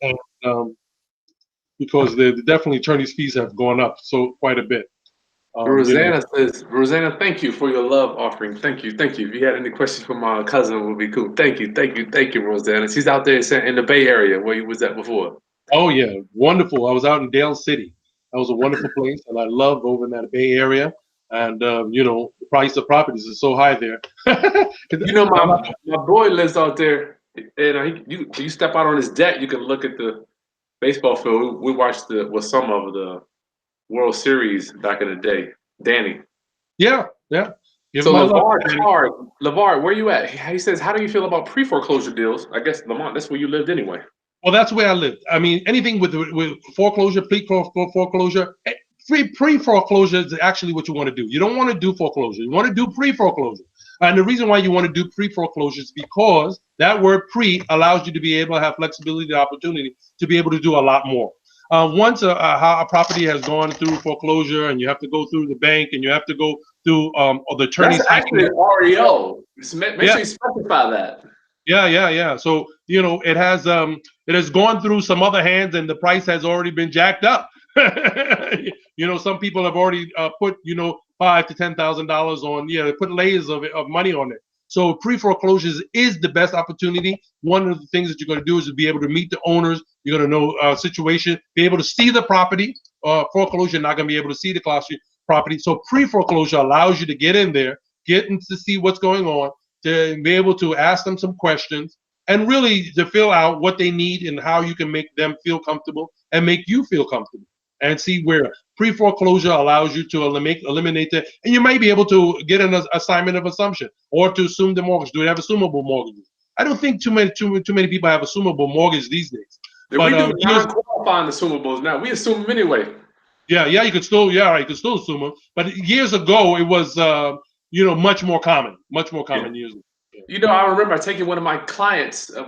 because the definitely attorney's fees have gone up so quite a bit. Rosanna says, Rosanna, thank you for your love offering. Thank you. If you had any questions for my cousin, it would be cool. Thank you, Rosanna. She's out there in the Bay Area where you was at before. Oh yeah, wonderful. I was out in Dale City. That was a wonderful place, and I love over in that Bay Area. And the price of properties is so high there. My boy lives out there, and you step out on his deck, you can look at the baseball field. We watched some of the World Series back in the day. Danny. Yeah. So LeVar, where you at? He says, how do you feel about pre-foreclosure deals? I guess Lamont, that's where you lived anyway. Well, that's where I lived. I mean, anything with foreclosure, pre-foreclosure, pre-foreclosure is actually what you want to do. You don't want to do foreclosure. You want to do pre-foreclosure. And the reason why you want to do pre-foreclosure is because that word pre allows you to be able to have flexibility and opportunity to be able to do a lot more. Once a property has gone through foreclosure and you have to go through the bank and you have to go through the attorney's That's actually an REO. Make sure you specify that. Yeah. So it has gone through some other hands and the price has already been jacked up. Some people have already put $5,000 to $10,000 on. They put layers of money on it. So pre-foreclosures is the best opportunity. One of the things that you're going to do is to be able to meet the owners. You're going to know situation, be able to see the property. Foreclosure, not going to be able to see the property. So pre-foreclosure allows you to get in there, get in to see what's going on, to be able to ask them some questions, and really to fill out what they need and how you can make them feel comfortable and make you feel comfortable. And see where pre-foreclosure allows you to eliminate that, and you might be able to get an assignment of assumption or to assume the mortgage. Do they have assumable mortgages? I don't think too many people have assumable mortgage these days. But we do non-qualifying assumables now. We assume them anyway. Yeah, you could still assume them. But years ago, it was much more common years ago. Yeah. I remember taking one of my clients to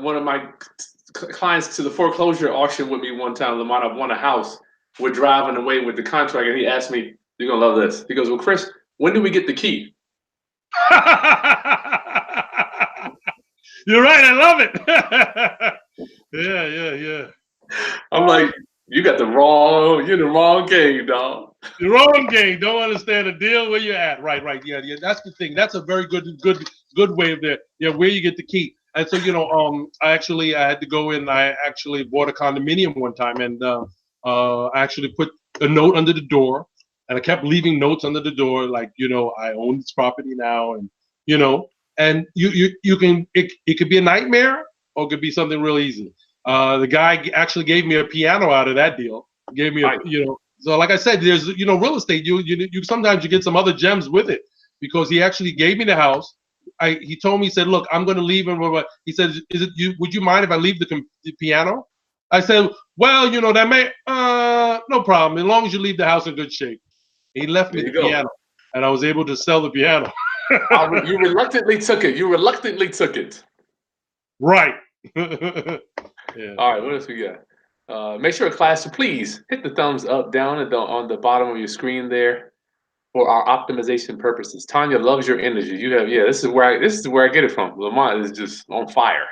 the foreclosure auction with me one time. Lamont, I won a house. We're driving away with the contract, and he asked me, "You're gonna love this." He goes, "Well, Chris, when do we get the key?" You're right. I love it. Yeah. I'm like, you're in the wrong game, dog. The wrong game. Don't understand the deal where you're at. Right. Yeah. That's the thing. That's a very good way of there. Yeah, where you get the key. And so I had to go in. I actually bought a condominium one time, and I actually put a note under the door, and I kept leaving notes under the door, like I own this property now, and and you can it could be a nightmare or it could be something real easy. The guy actually gave me a piano out of that deal. Gave me so like I said, there's real estate. You sometimes you get some other gems with it because he actually gave me the house. He told me, he said, "Look, I'm going to leave," and he said, would you mind if I leave the piano?" I said, "Well, that may no problem as long as you leave the house in good shape." He left me the piano, and I was able to sell the piano. You reluctantly took it. Right. Yeah. All right, what else we got? Make sure, class, to please hit the thumbs up down on the bottom of your screen there for our optimization purposes. Tanya loves your energy. This is where I get it from. Lamont is just on fire.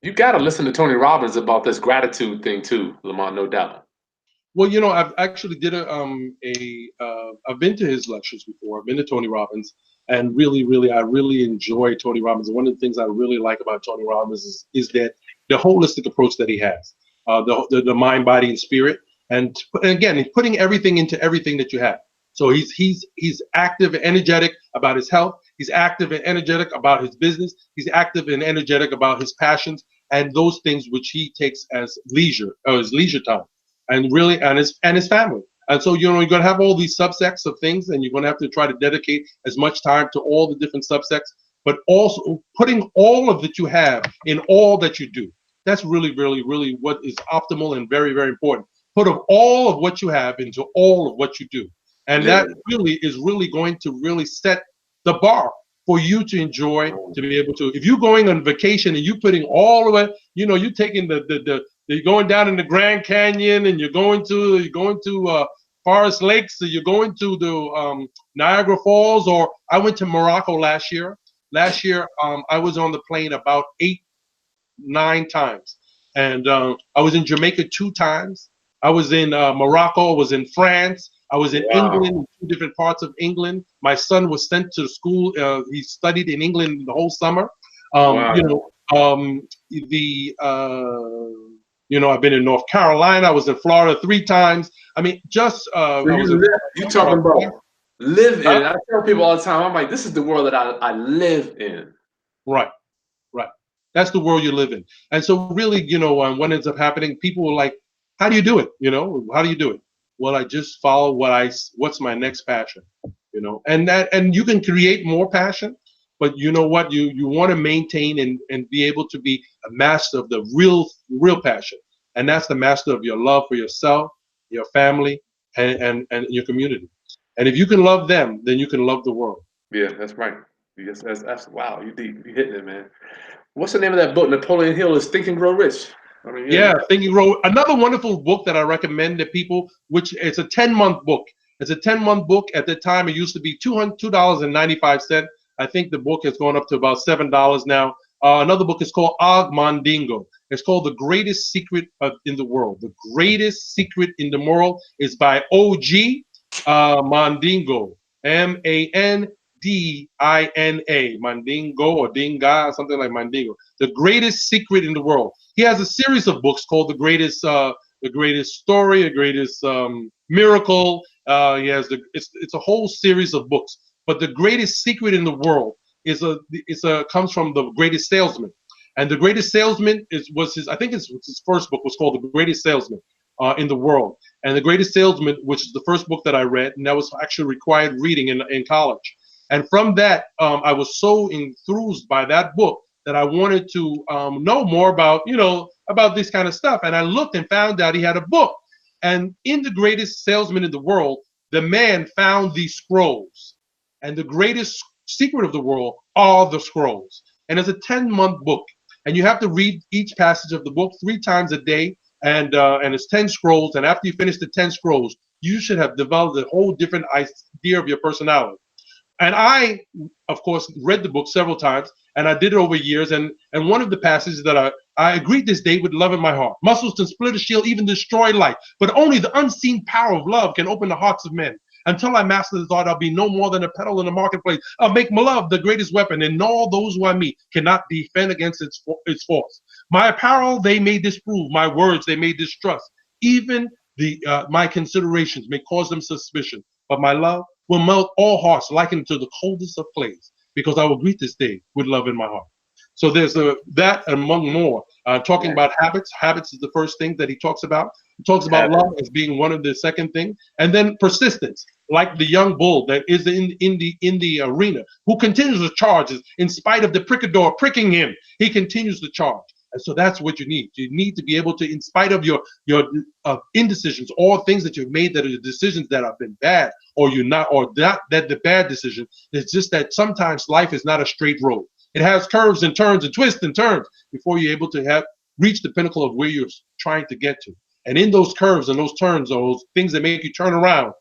You got to listen to Tony Robbins about this gratitude thing too, Lamont, no doubt. Well, I've actually did I've been to his lectures before. I've been to Tony Robbins, and I really enjoy Tony Robbins. One of the things I really like about Tony Robbins is that the holistic approach that he has, the mind, body, and spirit, and again, he's putting everything into everything that you have. So he's active and energetic about his health. He's active and energetic about his business. He's active and energetic about his passions and those things which he takes as leisure or his leisure time, and really and his family. And so you're going to have all these subsects of things, and you're going to have to try to dedicate as much time to all the different subsects, but also putting all of that you have in all that you do. That's really what is optimal and very, very important. Put all of what you have into all of what you do. And that is going to really set the bar for you to enjoy, to be able to, if you're going on vacation and you're putting all of it, you're taking you're going down in the Grand Canyon, and you're going to Forest Lakes, so you're going to the Niagara Falls, or I went to Morocco last year. I was on the plane about 8-9 times, and I was in Jamaica 2 times. I was in Morocco. I was in France. I was in England, 2 different parts of England. My son was sent to school. He studied in England the whole summer. I've been in North Carolina. I was in Florida 3 times. I mean, just you talking about live in. I tell people all the time, I'm like, this is the world that I live in. Right. That's the world you live in. And so really, what ends up happening, people are like, how do you do it? How do you do it? Well, I just follow what's my next passion, and you can create more passion, but you know what? You want to maintain and be able to be a master of the real passion. And that's the master of your love for yourself, your family, and your community. And if you can love them, then you can love the world. Yeah, that's right. Yes, that's wow. You hitting it, man. What's the name of that book? Napoleon Hill is Think and Grow Rich. I mean, Yeah, Thinking Road. Another wonderful book that I recommend to people, which it's a 10-month book. It's a 10-month book. At the time, it used to be $2.95. I think the book has gone up to about $7 now. Another book is called Og Mandingo. It's called The Greatest Secret in the World. The Greatest Secret in the World is by O.G. Mandingo. Mandina. Mandingo or Dinga, something like Mandingo. The Greatest Secret in the World. He has a series of books called The Greatest Story, The Greatest Miracle. He has it's a whole series of books. But The Greatest Secret in the World comes from The Greatest Salesman. And The Greatest Salesman was his first book was called The Greatest Salesman in the World. And The Greatest Salesman, which is the first book that I read, and that was actually required reading in college. And from that, I was so enthused by that book that I wanted to know more about this kind of stuff. And I looked and found out he had a book. And in The Greatest Salesman in the World, the man found these scrolls. And the greatest secret of the world are the scrolls. And it's a 10-month book. And you have to read each passage of the book 3 times a day. And it's 10 scrolls. And after you finish the 10 scrolls, you should have developed a whole different idea of your personality. And I, of course, read the book several times, and I did it over years. And one of the passages that I greet this day with love in my heart. Muscles can split a shield, even destroy life, but only the unseen power of love can open the hearts of men. Until I master the thought, I'll be no more than a peddle in the marketplace. I'll make my love the greatest weapon, and all those who I meet cannot defend against its force. My apparel they may disprove, my words they may distrust. Even my considerations may cause them suspicion, but my love will melt all hearts likened to the coldest of clays, because I will greet this day with love in my heart. So there's that among more. Talking about habits. Habits is the first thing that he talks about. He talks about love as being one of the second thing, and then persistence, like the young bull that is in the arena, who continues to charge in spite of the prickador pricking him. He continues to charge. And so that's what you need. You need to be able to, in spite of your indecisions or things that you've made that are decisions that have been bad, or that the bad decision. It's just that sometimes life is not a straight road. It has curves and turns and twists and turns before you're able to reach the pinnacle of where you're trying to get to. And in those curves and those turns, those things that make you turn around,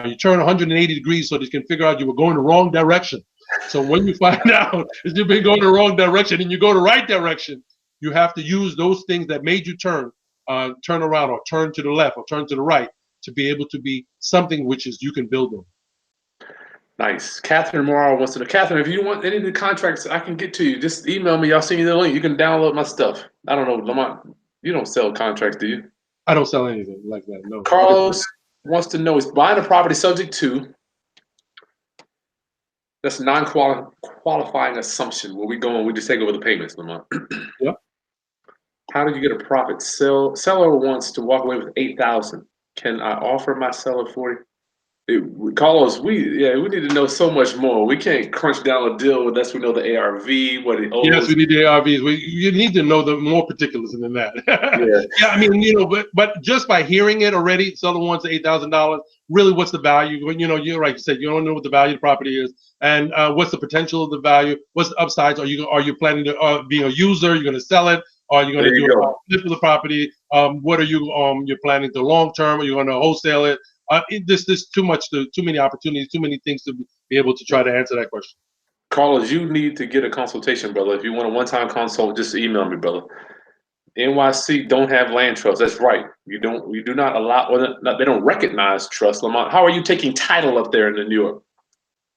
you turn 180 degrees so that you can figure out you were going the wrong direction. So when you find out that you've been going the wrong direction and you go the right direction, you have to use those things that made you turn around or turn to the left or turn to the right to be able to be something which is you can build on. Nice. Catherine Morrow wants to know. Catherine, if you want any of the contracts I can get to you, just email me. I'll send you the link. You can download my stuff. I don't know, Lamont, you don't sell contracts, do you? I don't sell anything like that, no. Carlos wants to know, is buying a property subject to, that's a non-qualifying assumption. Where we going, we just take over the payments, Lamont. Yeah. How do you get a profit? Seller wants to walk away with $8,000. Can I offer my seller 40? Carlos, we need to know so much more. We can't crunch down a deal unless we know the ARV, what it owes. Yes, we need the ARVs. You need to know the more particulars than that. Yeah, I mean, but just by hearing it already, seller wants $8,000. Really, what's the value? You're right. You said you don't know what the value of the property is, and what's the potential of the value? What's the upsides? Are you planning to be a user? You're going to sell it? Are you going to do a flip of the property? What are you're planning to long term? Are you going to wholesale it? There's too many opportunities, too many things to be able to try to answer that question. Carlos, you need to get a consultation, brother. If you want a one-time consult, just email me, brother. NYC don't have land trust. That's right. We do not allow. They don't recognize trust. Lamont, how are you taking title up there in New York?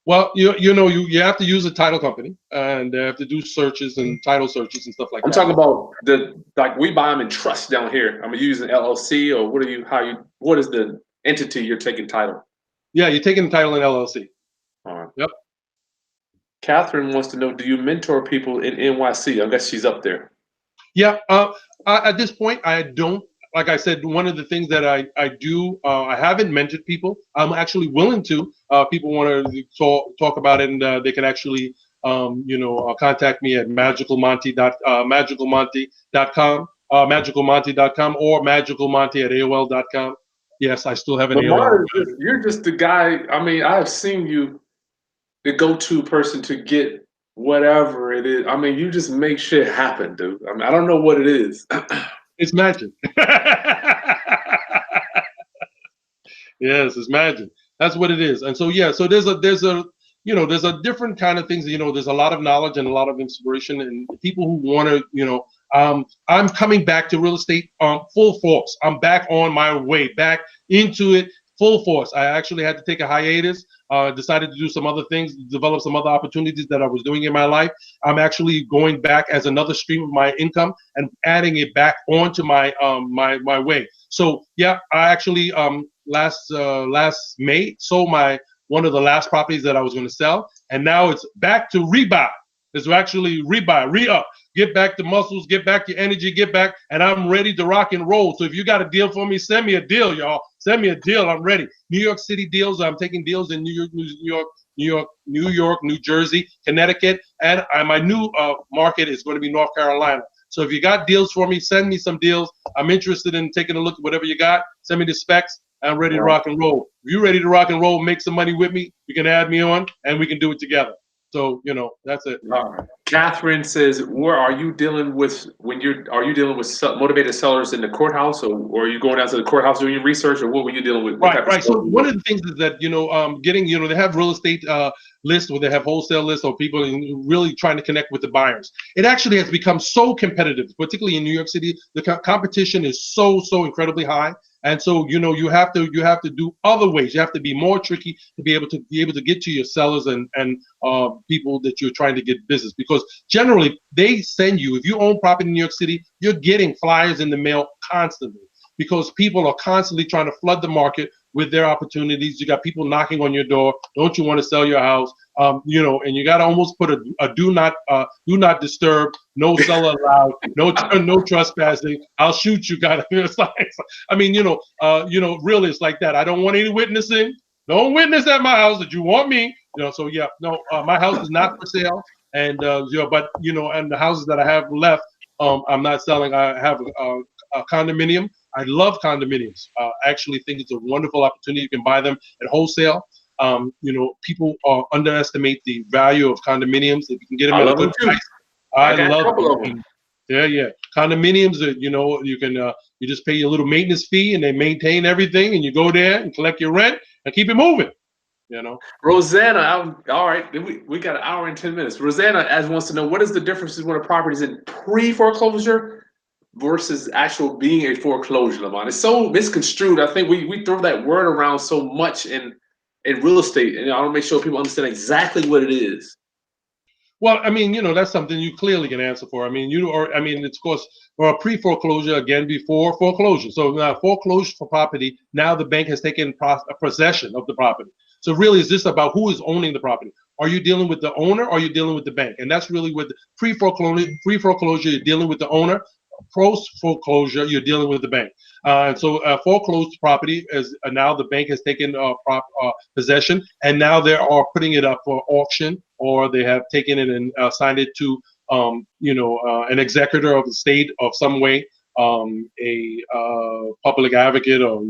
Well, you have to use a title company, and they have to do searches and title searches and stuff like that. I'm talking about we buy them in trust down here. I'm using LLC, or what is the entity you're taking title? Yeah, you're taking the title in LLC. All right. Yep. Catherine wants to know, do you mentor people in NYC? I guess she's up there. Yeah. At this point, I don't. Like I said, one of the things that I do, I haven't mentored people. I'm actually willing to. People want to talk about it, and they can actually, contact me at magicalmonty.com, magicalmonty.com, or magicalmonty@AOL.com. yes, I still have an Lamont, alien. you're just the guy. I mean, I have seen you, the go-to person to get whatever it is. I mean, you just make shit happen, dude. I mean, I don't know what it is. It's magic. Yes, it's magic. That's what it is. And so yeah, so there's a there's a different kind of things. There's a lot of knowledge and a lot of inspiration and people who want to I'm coming back to real estate full force. I'm back on my way back into it full force. I actually had to take a hiatus. Decided to do some other things, develop some other opportunities that I was doing in my life. I'm actually going back as another stream of my income and adding it back onto my my way. So yeah, I actually last May sold one of the last properties that I was going to sell, and now it's back to rebuy. It's actually rebuy, re-up, get back the muscles, get back your energy, get back, and I'm ready to rock and roll. So if you got a deal for me, send me a deal, y'all. Send me a deal. I'm ready. New York City deals. I'm taking deals in New York, New Jersey, Connecticut, and my new market is going to be North Carolina. So if you got deals for me, send me some deals. I'm interested in taking a look at whatever you got. Send me the specs. I'm ready to rock and roll. If you're ready to rock and roll, make some money with me, you can add me on, and we can do it together. So that's it. Catherine says, "Where are you dealing with are you dealing with motivated sellers in the courthouse, or are you going out to the courthouse doing your research, or what were you dealing with?" Right. So one of the things is that getting they have real estate lists where they have wholesale lists or people really trying to connect with the buyers. It actually has become so competitive, particularly in New York City. The competition is so incredibly high. And so you have to do other ways. You have to be more tricky to be able to get to your sellers and people that you're trying to get business, because generally they send you, if you own property in New York City, you're getting flyers in the mail constantly because people are constantly trying to flood the market with their opportunities. You got people knocking on your door. Don't you want to sell your house? And you got to almost put a do not disturb, no seller allowed, no trespassing. I'll shoot you, guys. It's like, I mean, really, it's like that. I don't want any witnessing. Don't witness at my house that you want me. So yeah, no, my house is not for sale, and but and the houses that I have left, I'm not selling. I have a condominium. I love condominiums. I actually think it's a wonderful opportunity. You can buy them at wholesale. People underestimate the value of condominiums. If you can get them at a good price, I love them. Yeah. Condominiums, you can you just pay your little maintenance fee and they maintain everything, and you go there and collect your rent and keep it moving. Rosanna, all right, we got an hour and 10 minutes. Rosanna wants to know, what is the difference when a property is in pre-foreclosure versus actual being a foreclosure, Lamont? It's so misconstrued. I think we throw that word around so much in real estate, and I want to make sure people understand exactly what it is. Well, I mean, that's something you clearly can answer for. I mean, it's of course for a pre-foreclosure, again, before foreclosure. So now foreclosure for property, now the bank has taken possession of the property. So really, it's just about who is owning the property. Are you dealing with the owner, or are you dealing with the bank? And that's really with pre-foreclosure, you're dealing with the owner. Post-foreclosure, you're dealing with the bank. And so foreclosed property is now the bank has taken possession, and now they are putting it up for auction, or they have taken it and assigned it to an executor of the state of some way, a public advocate, or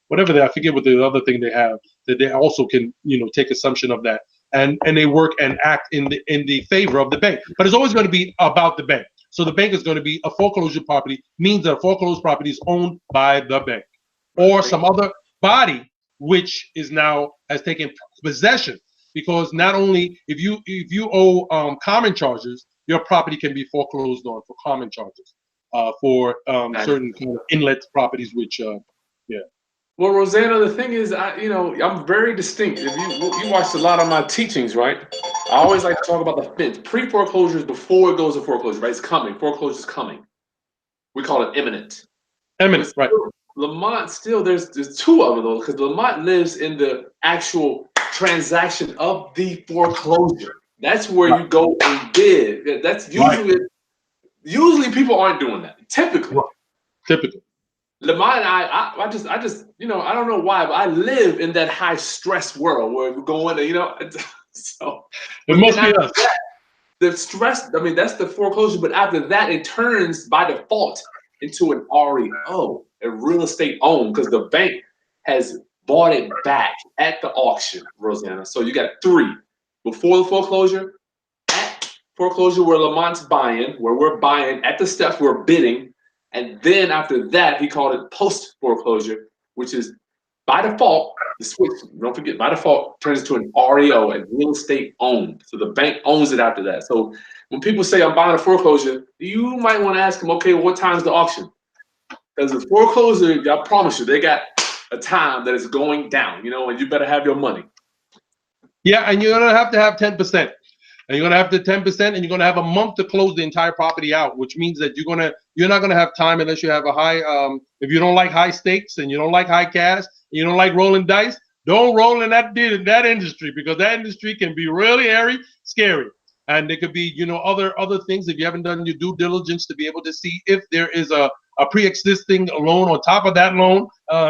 whatever I forget what the other thing they have, that they also can take assumption of that, and they work and act in the favor of the bank. But it's always going to be about the bank. So the bank is going to be a foreclosure property, means that a foreclosed property is owned by the bank or some other body, which is now has taken possession. Because not only if you owe common charges, your property can be foreclosed on for common charges for certain kind of inlet properties, which yeah. Well, Rosanna, the thing is, I'm very distinct. If you watched a lot of my teachings, right? I always like to talk about the fence. Pre-foreclosure is before it goes to foreclosure, right? It's coming. Foreclosure is coming. We call it imminent. Imminent, right? Lamont, still, there's two of them though, because Lamont lives in the actual transaction of the foreclosure. That's where you go and bid. That's usually people aren't doing that. Typically. Lamont and I just I don't know why, but I live in that high stress world where we're going, so it must be us. The stress, I mean, that's the foreclosure, but after that, it turns by default into an REO, a real estate owned, because the bank has bought it back at the auction, Rosanna. So you got 3 before the foreclosure, at foreclosure where Lamont's buying, where we're buying at the steps, we're bidding, and then after that he called it post foreclosure, which is by default the switch. Don't forget, by default turns into an REO and real estate owned. So the bank owns it after that. So when people say I'm buying a foreclosure, you might want to ask them, okay, well, what time's the auction? Because the foreclosure, I promise you, they got a time that is going down, and you better have your money. Yeah, and you're gonna have to have 10%. And you're gonna have the 10%, and you're gonna have a month to close the entire property out, which means that you're not gonna have time unless you have a high. If you don't like high stakes and you don't like high cash, you don't like rolling dice, don't roll in that industry, because that industry can be really hairy, scary, and there could be other things if you haven't done your due diligence to be able to see if there is a pre-existing loan on top of that loan.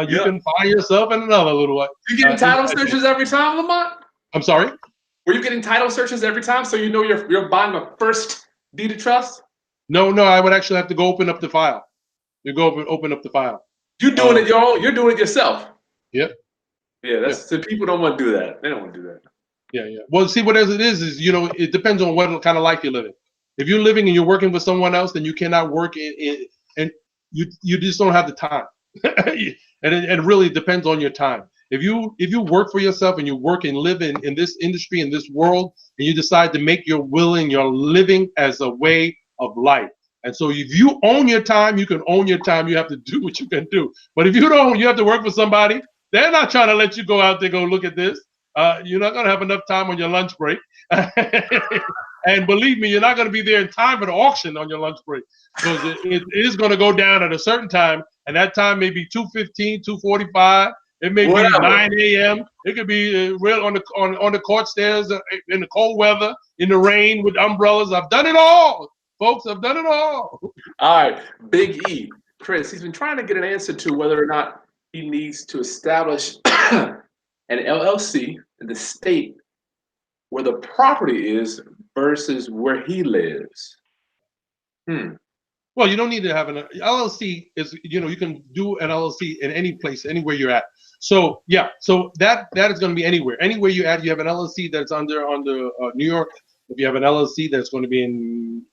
You can find yourself in another little. You getting title searches every time, Lamont? I'm sorry? Were you getting title searches every time so you know you're buying a first deed of trust? No, I would actually have to go open up the file. You go open up the file. You're doing it your own. You're doing it yourself. Yep. Yeah, so people don't want to do that. They don't want to do that. Yeah. Well, see, what it is it depends on what kind of life you're living. If you're living and you're working with someone else, then you cannot work and you just don't have the time. And it really depends on your time. If you work for yourself and you work and live in this industry, in this world, and you decide to make your will and your living as a way of life. And so if you own your time, you can own your time. You have to do what you can do. But if you don't, you have to work for somebody. They're not trying to let you go out there, go look at this. You're not going to have enough time on your lunch break. And believe me, you're not going to be there in time for the auction on your lunch break, because it is going to go down at a certain time. And that time may be 2:15, 2:45. It may be 9 a.m. It could be real on the court stairs in the cold weather, in the rain with umbrellas. I've done it all, folks. I've done it all. All right, Big E, Chris. He's been trying to get an answer to whether or not he needs to establish an LLC in the state where the property is versus where he lives. Well, you don't need to have an LLC. You can do an LLC in any place, anywhere you're at. So yeah, so that is going to be anywhere you add. You have an LLC that's under New York. If you have an LLC that's going to be in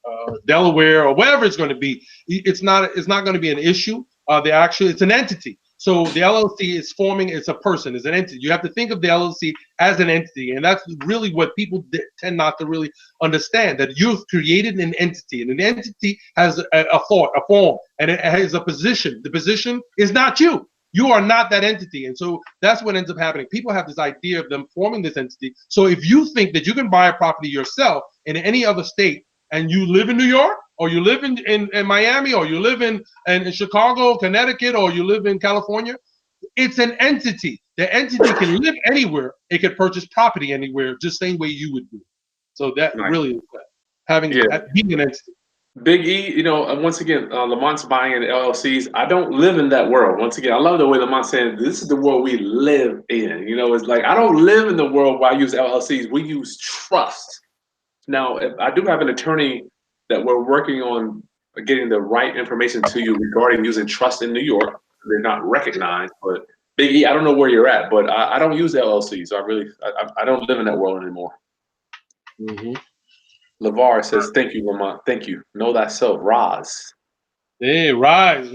Delaware or wherever it's going to be, it's not going to be an issue. It's an entity. So the LLC is forming. It's a person. It's an entity. You have to think of the LLC as an entity, and that's really what people tend not to really understand. That you've created an entity, and an entity has a thought, a form, and it has a position. The position is not you. You are not that entity, and so that's what ends up happening. People have this idea of them forming this entity. So if you think that you can buy a property yourself in any other state, and you live in New York, or you live in Miami, or you live in Chicago, Connecticut, or you live in California, it's an entity. The entity can live anywhere. It can purchase property anywhere, just same way you would do. So that really is being an entity. Big E, once again, Lamont's buying in LLCs. I don't live in that world. Once again, I love the way Lamont's saying this is the world we live in. It's like I don't live in the world where I use LLCs. We use trust. Now, I do have an attorney that we're working on getting the right information to you regarding using trust in New York. They're not recognized, but Big E, I don't know where you're at, but I don't use LLCs. So I don't live in that world anymore. LeVar says, thank you, Lamont. Thank you. Know thyself. Rise. Hey, rise.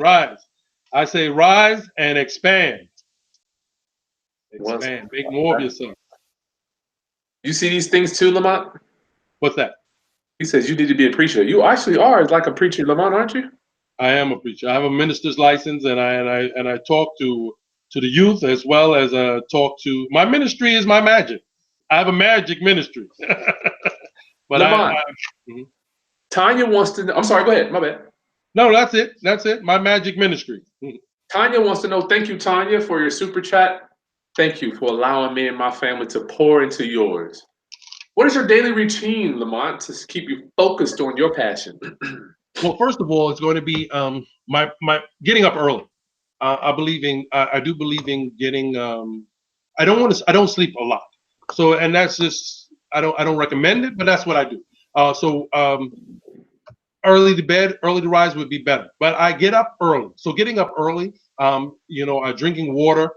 I say rise and expand. Expand. Make more of yourself. You see these things too, Lamont? What's that? He says you need to be a preacher. You actually are like a preacher, Lamont, aren't you? I am a preacher. I have a minister's license, and I talk to the youth as well as talk to. My ministry is my magic. I have a magic ministry. But Lamont, Tanya wants to know. I'm sorry. Go ahead. My bad. No, that's it. That's it. My magic ministry. Tanya wants to know. Thank you, Tanya, for your super chat. Thank you for allowing me and my family to pour into yours. What is your daily routine, Lamont, to keep you focused on your passion? Well, first of all, it's going to be my getting up early. I do believe in getting. I don't sleep a lot. So, and that's just I don't recommend it, but that's what I do. So early to bed, early to rise would be better. But I get up early. So getting up early, drinking water,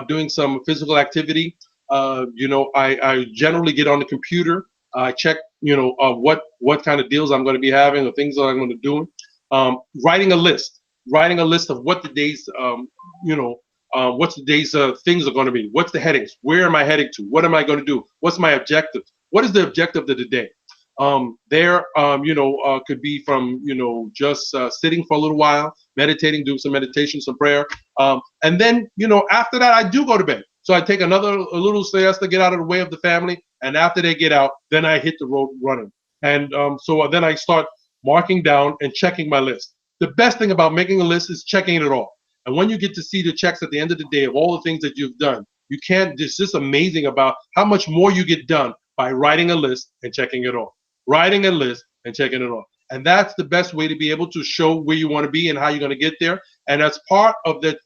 doing some physical activity. I generally get on the computer. I check, what kind of deals I'm going to be having or things that I'm going to do. Writing a list of what the days, what's the day's things are going to be. What's the headings? Where am I heading to? What am I going to do? What's my objective? What is the objective of the day? Could be from, just sitting for a little while, meditating, doing some meditation, some prayer. And then, after that, I do go to bed. So I take a little siesta, get out of the way of the family. And after they get out, then I hit the road running. And so then I start marking down and checking my list. The best thing about making a list is checking it all. And when you get to see the checks at the end of the day of all the things that you've done, it's just amazing about how much more you get done by writing a list and checking it off. Writing a list and checking it off. And that's the best way to be able to show where you want to be and how you're going to get there. And that's part of the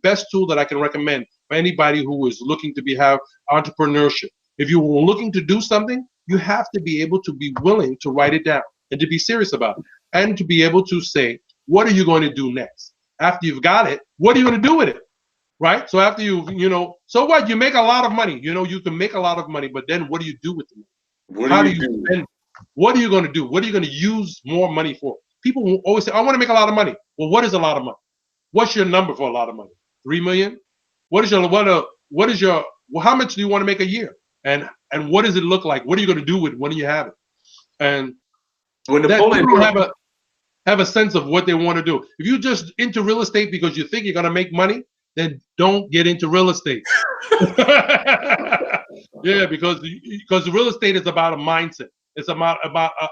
best tool that I can recommend for anybody who is looking to have entrepreneurship. If you're looking to do something, you have to be able to be willing to write it down and to be serious about it and to be able to say, what are you going to do next? After you've got it, what are you going to do with it? Right? So after so what? You make a lot of money. You can make a lot of money, but then what do you do with the money? How do you spend it? What are you going to do? What are you going to use more money for? People will always say, I want to make a lot of money. Well, what is a lot of money? What's your number for a lot of money? 3 million? How much do you want to make a year? And what does it look like? What are you going to do with it? When do you have it? And when people don't have a sense of what they want to do. If you're just into real estate because you think you're going to make money, then don't get into real estate. Yeah, because real estate is about a mindset. It's about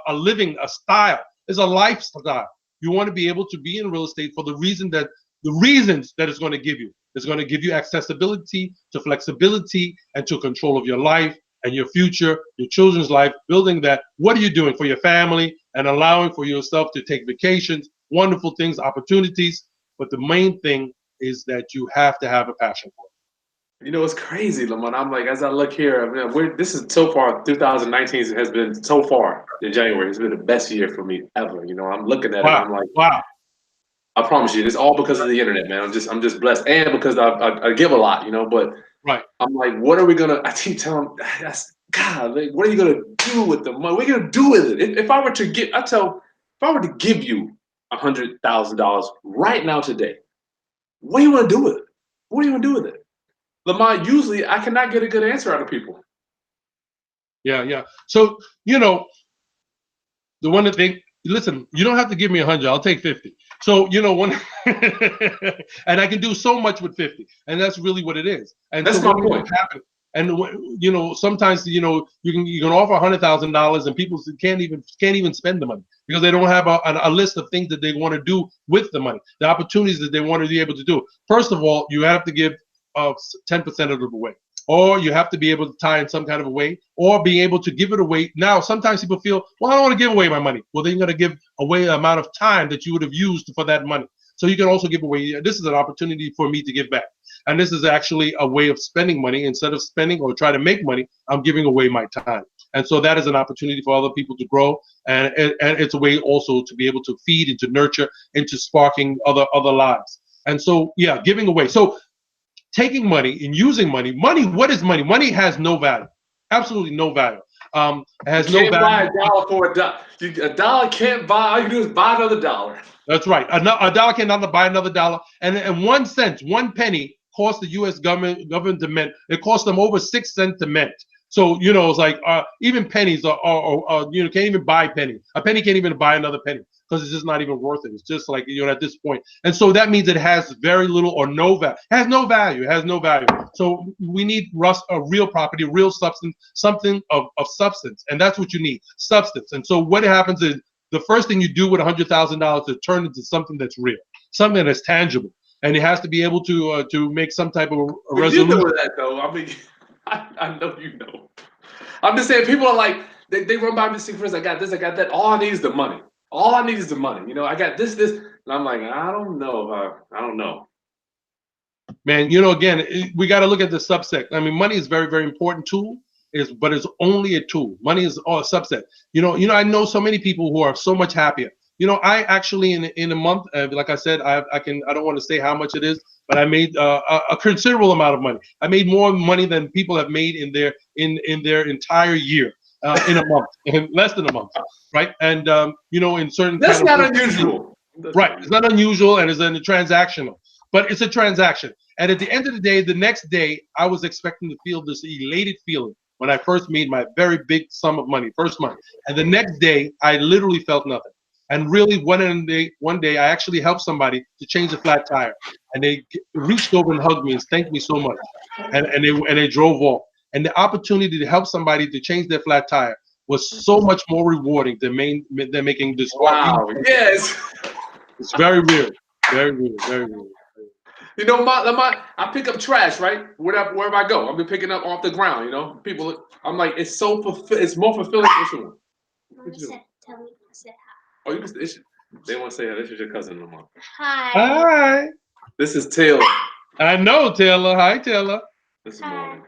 a living, a style. It's a lifestyle. You want to be able to be in real estate for the reasons that it's going to give you. It's going to give you accessibility to flexibility and to control of your life and your future, your children's life, building that. What are you doing for your family and allowing for yourself to take vacations, wonderful things, opportunities. But the main thing is that you have to have a passion for it. It's crazy, Lamont. I'm like, as I look here, this is so far, 2019 has been so far in January. It's been the best year for me ever. I'm looking at it. I'm like, wow. I promise you, it's all because of the internet, man. I'm just blessed, and because I give a lot, But right, I'm like, what are we gonna? I keep telling them, that's God. Like, what are you gonna do with the money? What are you gonna do with it? If I were to give you $100,000 right now today, what do you want to do with it? What do you want to do with it? Lamont, usually I cannot get a good answer out of people. Yeah. So, the one that listen, you don't have to give me 100. I'll take 50. So, and I can do so much with 50. And that's really what it is. And that's so my point. And sometimes you can offer $100,000 and people can't even spend the money because they don't have a list of things that they want to do with the money, the opportunities that they want to be able to do. First of all, you have to give 10% of it away, or you have to be able to tie in some kind of a way, or be able to give it away. Now, sometimes people feel, well, I don't want to give away my money. Well, then you're going to give away the amount of time that you would have used for that money. So you can also give away. This is an opportunity for me to give back. And this is actually a way of spending money. Instead of spending or try to make money, I'm giving away my time. And so that is an opportunity for other people to grow. And it's a way also to be able to feed and to nurture into sparking other lives. And so, yeah, giving away. So taking money and using money. What is money? Money has no value. Absolutely no value. It has no value. Can't buy a dollar for a dollar. A dollar can't buy. All you do is buy another dollar. That's right. A dollar cannot buy another dollar. And 1 cent, 1 penny cost the U.S. government to mint. It cost them over 6 cents to mint. So, it's like even pennies can't even buy a penny. A penny can't even buy another penny because it's just not even worth it. It's just like, at this point. And so that means it has very little or no value. It has no value. It has no value. So we need real property, real substance, something of substance. And that's what you need, substance. And so what happens is the first thing you do with $100,000 is turn into something that's real, something that's tangible. And it has to be able to make some type of a resolution. You know that, though. I mean, I know you know. I'm just saying, people are like, they run by me saying, first, I got this, I got that. All I need is the money. All I need is the money. I got this. And I'm like, I don't know. I don't know. Man, again, we got to look at the subset. I mean, money is a very, very important tool, but it's only a tool. Money is a subset. I know so many people who are so much happier. I actually in a month, like I said, I don't want to say how much it is, but I made a considerable amount of money. I made more money than people have made in their entire year in a month, in less than a month, right? And in certain That's kind of not unusual. right, it's not unusual, and it's a transactional, but it's a transaction. And at the end of the day, the next day, I was expecting to feel this elated feeling when I first made my very big sum of money, first month. And the next day, I literally felt nothing. And really, one day, I actually helped somebody to change a flat tire, and they reached over and hugged me and thanked me so much, and they drove off. And the opportunity to help somebody to change their flat tire was so much more rewarding than making this. Wow. Yes. It's very real, very real, very real. You know, I pick up trash, right? Wherever I go, I've been picking up off the ground. People. I'm like, it's it's more fulfilling. What you doing? Tell me to say hi. Oh, they want to say hi. This is your cousin, Lamont. Hi. Hi. This is Taylor. I know Taylor. Hi, Taylor. This is Morning.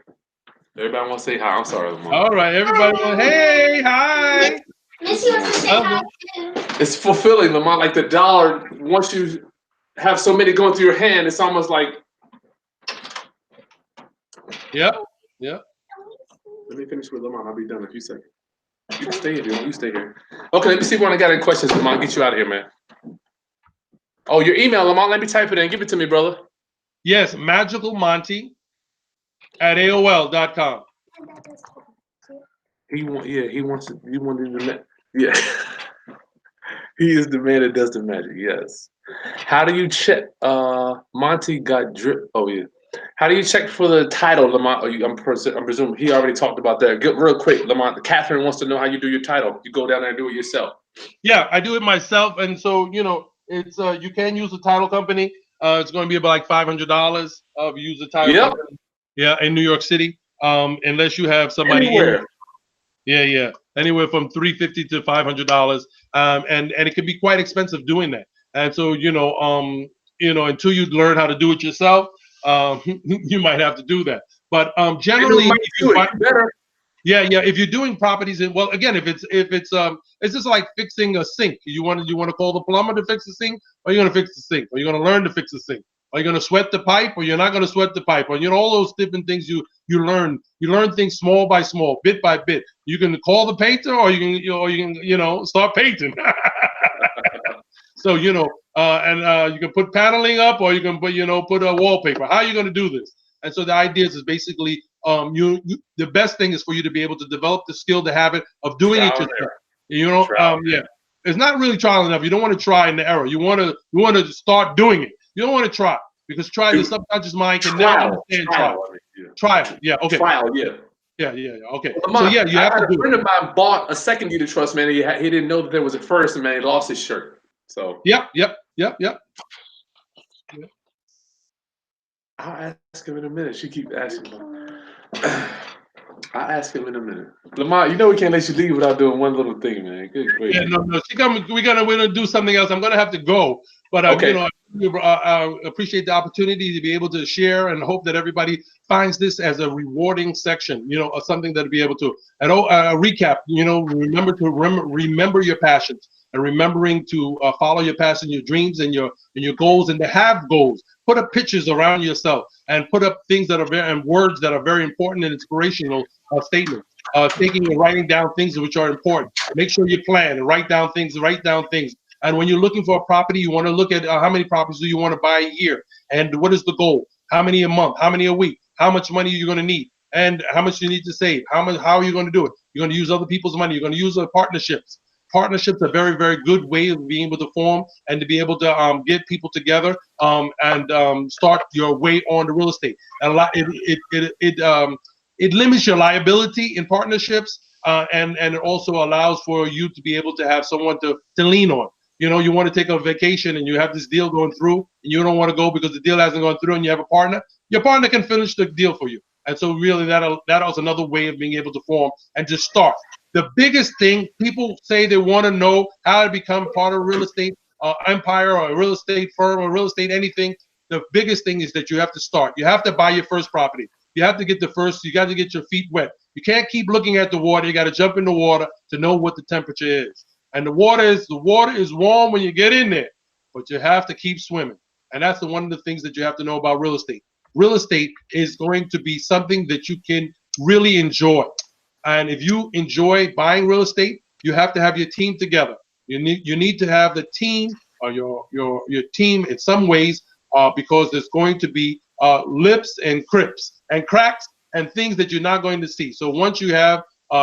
Everybody want to say hi. I'm sorry, Lamont. All right, everybody. Hey, hi. Missy wants to say hi too. It's fulfilling, Lamont. Like the dollar, once you have so many going through your hand, it's almost like. Yep. Yep. Let me finish with Lamont. I'll be done in a few seconds. You stay here, dude. You stay here. Okay, let me see when I got any questions, Lamont. Get you out of here, man. Oh, your email, Lamont. Let me type it in. Give it to me, brother. Yes, magicalmonty@aol.com. He wants it. He wanted to. Yeah. He is the man that does the magic. Yes. How do you check? Monty got drip. Oh yeah. How do you check for the title, Lamont? I'm presuming he already talked about that. Real quick, Lamont. Catherine wants to know how you do your title. You go down there and do it yourself. Yeah, I do it myself, and so it's you can use a title company. It's going to be about like $500 if you use a title company. Yeah, in New York City. Unless you have somebody anywhere. Yeah, anywhere from $350 to $500. And it can be quite expensive doing that. And so until you learn how to do it yourself, you might have to do that. But generally, if you're doing properties, well, again, if it's just like fixing a sink. You want to call the plumber to fix the sink, or you're gonna fix the sink, or you're gonna learn to fix the sink. Are you going to sweat the pipe, or you're not going to sweat the pipe? Or all those different things you learn. You learn things small by small, bit by bit. You can call the painter, or you can start painting. So you can put paneling up, or you can put a wallpaper. How are you going to do this? And so the idea is basically the best thing is for you to be able to develop the skill, the habit of doing it yourself. It's not really trial and error. You don't want to try and error. You want to start doing it. You don't want to try, because the subconscious mind can never understand trial. Trial, yeah, okay. Trial, yeah. Yeah, okay. Well, so yeah, you have to do it. A friend of mine bought a second unit trust, man. He didn't know that there was a first, and man, he lost his shirt. So. Yep. I'll ask him in a minute. She keeps asking. I'll ask him in a minute. Lamont, we can't let you leave without doing one little thing, man. Good grief. Yeah, no. We're gonna do something else. I'm gonna have to go, but okay. I appreciate the opportunity to be able to share, and hope that everybody finds this as a rewarding section, or something that to be able to. And recap, remember your passions, and remembering to follow your passion, your dreams, and your goals, and to have goals. Put up pictures around yourself, and put up things that are and words that are very important and inspirational statements. Taking and writing down things which are important. Make sure you plan and write down things. And when you're looking for a property, you want to look at how many properties do you want to buy a year, and what is the goal? How many a month? How many a week? How much money are you going to need? And how much you need to save? How are you going to do it? You're going to use other people's money. You're going to use partnerships. Partnerships are a very, very good way of being able to form and to be able to get people together and start your way on the real estate. And it limits your liability in partnerships, and it also allows for you to be able to have someone to lean on. You want to take a vacation and you have this deal going through, and you don't want to go because the deal hasn't gone through, and you have a partner. Your partner can finish the deal for you. And so really that was another way of being able to form and just start. The biggest thing, people say they want to know how to become part of a real estate empire, or a real estate firm, or real estate anything. The biggest thing is that you have to start. You have to buy your first property. You have to get you got to get your feet wet. You can't keep looking at the water. You got to jump in the water to know what the temperature is. And the water is warm when you get in there, but you have to keep swimming. And that's one of the things that you have to know about real estate. Real estate is going to be something that you can really enjoy. And if you enjoy buying real estate, you have to have your team together. You need to have the team or your team in some ways, because there's going to be lips and crips and cracks and things that you're not going to see. So once you have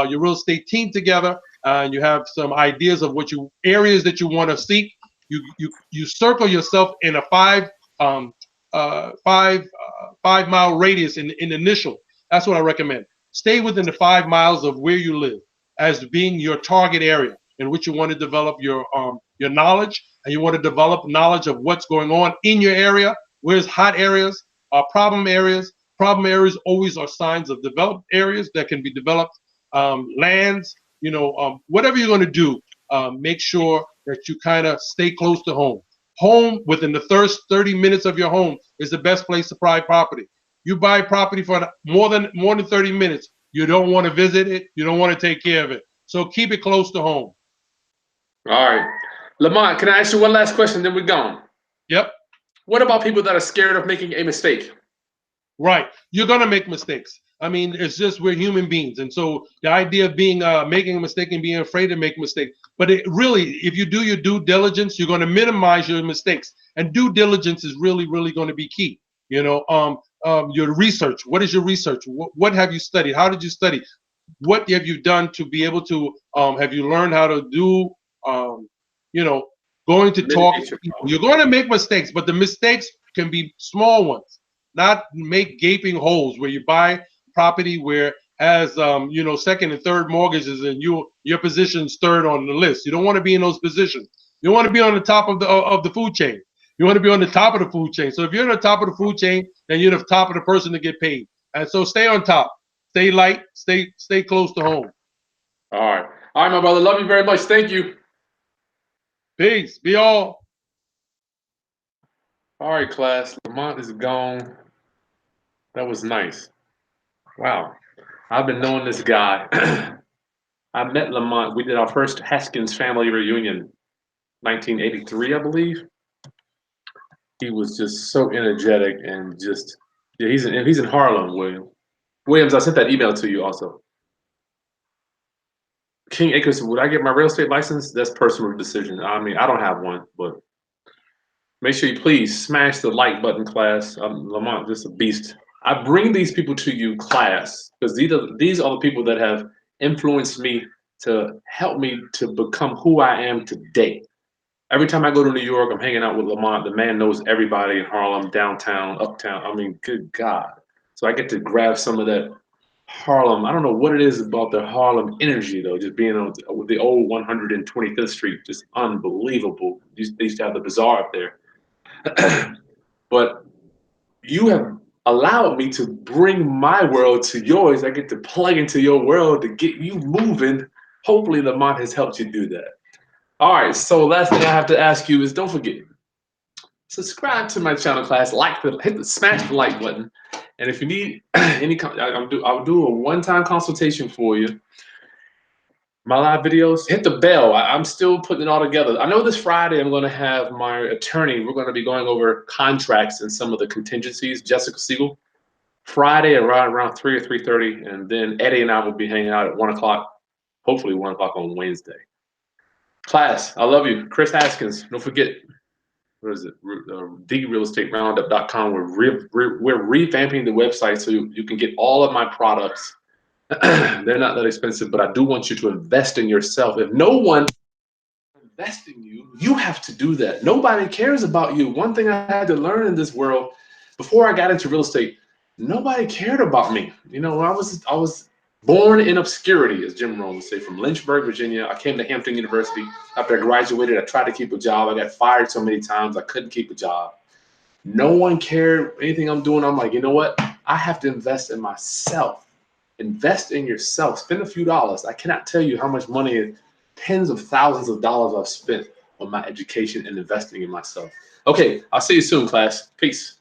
your real estate team together and you have some ideas of what areas that you want to seek, you circle yourself in a 5 mile radius in initial. That's what I recommend. Stay within the 5 miles of where you live as being your target area in which you want to develop your knowledge, and you want to develop knowledge of what's going on in your area. Where's hot areas, problem areas. Problem areas always are signs of developed areas that can be developed. Lands, whatever you're going to do, make sure that you kind of stay close to home. Home within the first 30 minutes of your home is the best place to buy property. You buy property for more than 30 minutes, you don't want to visit it, you don't want to take care of it. So keep it close to home. All right. Lamont, can I ask you one last question, then we're gone? Yep. What about people that are scared of making a mistake? Right. You're going to make mistakes. I mean, it's just we're human beings. And so the idea of making a mistake and being afraid to make a mistake. But it really, if you do your due diligence, you're going to minimize your mistakes. And due diligence is really, really going to be key. Your research. What is your research? What have you studied? How did you study? What have you done to be able to, have you learned how to do, going to talk to people? You're going to make mistakes, but the mistakes can be small ones. Not make gaping holes where you buy property where has second and third mortgages and your position's third on the list. You don't want to be in those positions. You want to be on the top of the food chain. You want to be on the top of the food chain. So if you're on the top of the food chain, then you're the top of the person to get paid. And so stay on top, stay light, stay close to home. All right, my brother. Love you very much. Thank you. Peace. Be all. All right, class. Lamont is gone. That was nice. Wow. I've been knowing this guy. I met Lamont. We did our first Haskins family reunion, 1983, I believe. He was just so energetic and just, yeah, he's in Harlem, Williams, I sent that email to you also. King Acres, would I get my real estate license? That's personal decision. I mean, I don't have one, but make sure you please smash the like button, class. Lamont, just a beast. I bring these people to you, class, because these are the people that have influenced me to help me to become who I am today. Every time I go to New York, I'm hanging out with Lamont. The man knows everybody in Harlem, downtown, uptown. I mean, good God. So I get to grab some of that Harlem. I don't know what it is about the Harlem energy, though, just being on the old 125th Street, just unbelievable. They used to have the bazaar up there. But you have allowed me to bring my world to yours. I get to plug into your world to get you moving. Hopefully Lamont has helped you do that. All right, so last thing I have to ask you is, don't forget, subscribe to my channel, class. Smash the like button. And if you need any, I'll do a one-time consultation for you. My live videos, hit the bell. I'm still putting it all together. I know this Friday I'm going to have my attorney. We're going to be going over contracts and some of the contingencies. Jessica Siegel. Friday around 3 or 3:30, and then Eddie and I will be hanging out at 1 o'clock. Hopefully 1 o'clock on Wednesday. Class, I love you. Chris Haskins. Don't forget. What is it? TheRealEstateRoundup.com. We're revamping the website so you can get all of my products. They're not that expensive, but I do want you to invest in yourself. If no one invests in you, you have to do that. Nobody cares about you. One thing I had to learn in this world before I got into real estate, nobody cared about me. I was born in obscurity, as Jim Rohn would say, from Lynchburg, Virginia. I came to Hampton University. After I graduated, I tried to keep a job. I got fired so many times, I couldn't keep a job. No one cared anything I'm doing. I'm like, you know what? I have to invest in myself. Invest in yourself. Spend a few dollars. I cannot tell you how much money, tens of thousands of dollars I've spent on my education and investing in myself. Okay, I'll see you soon, class. Peace.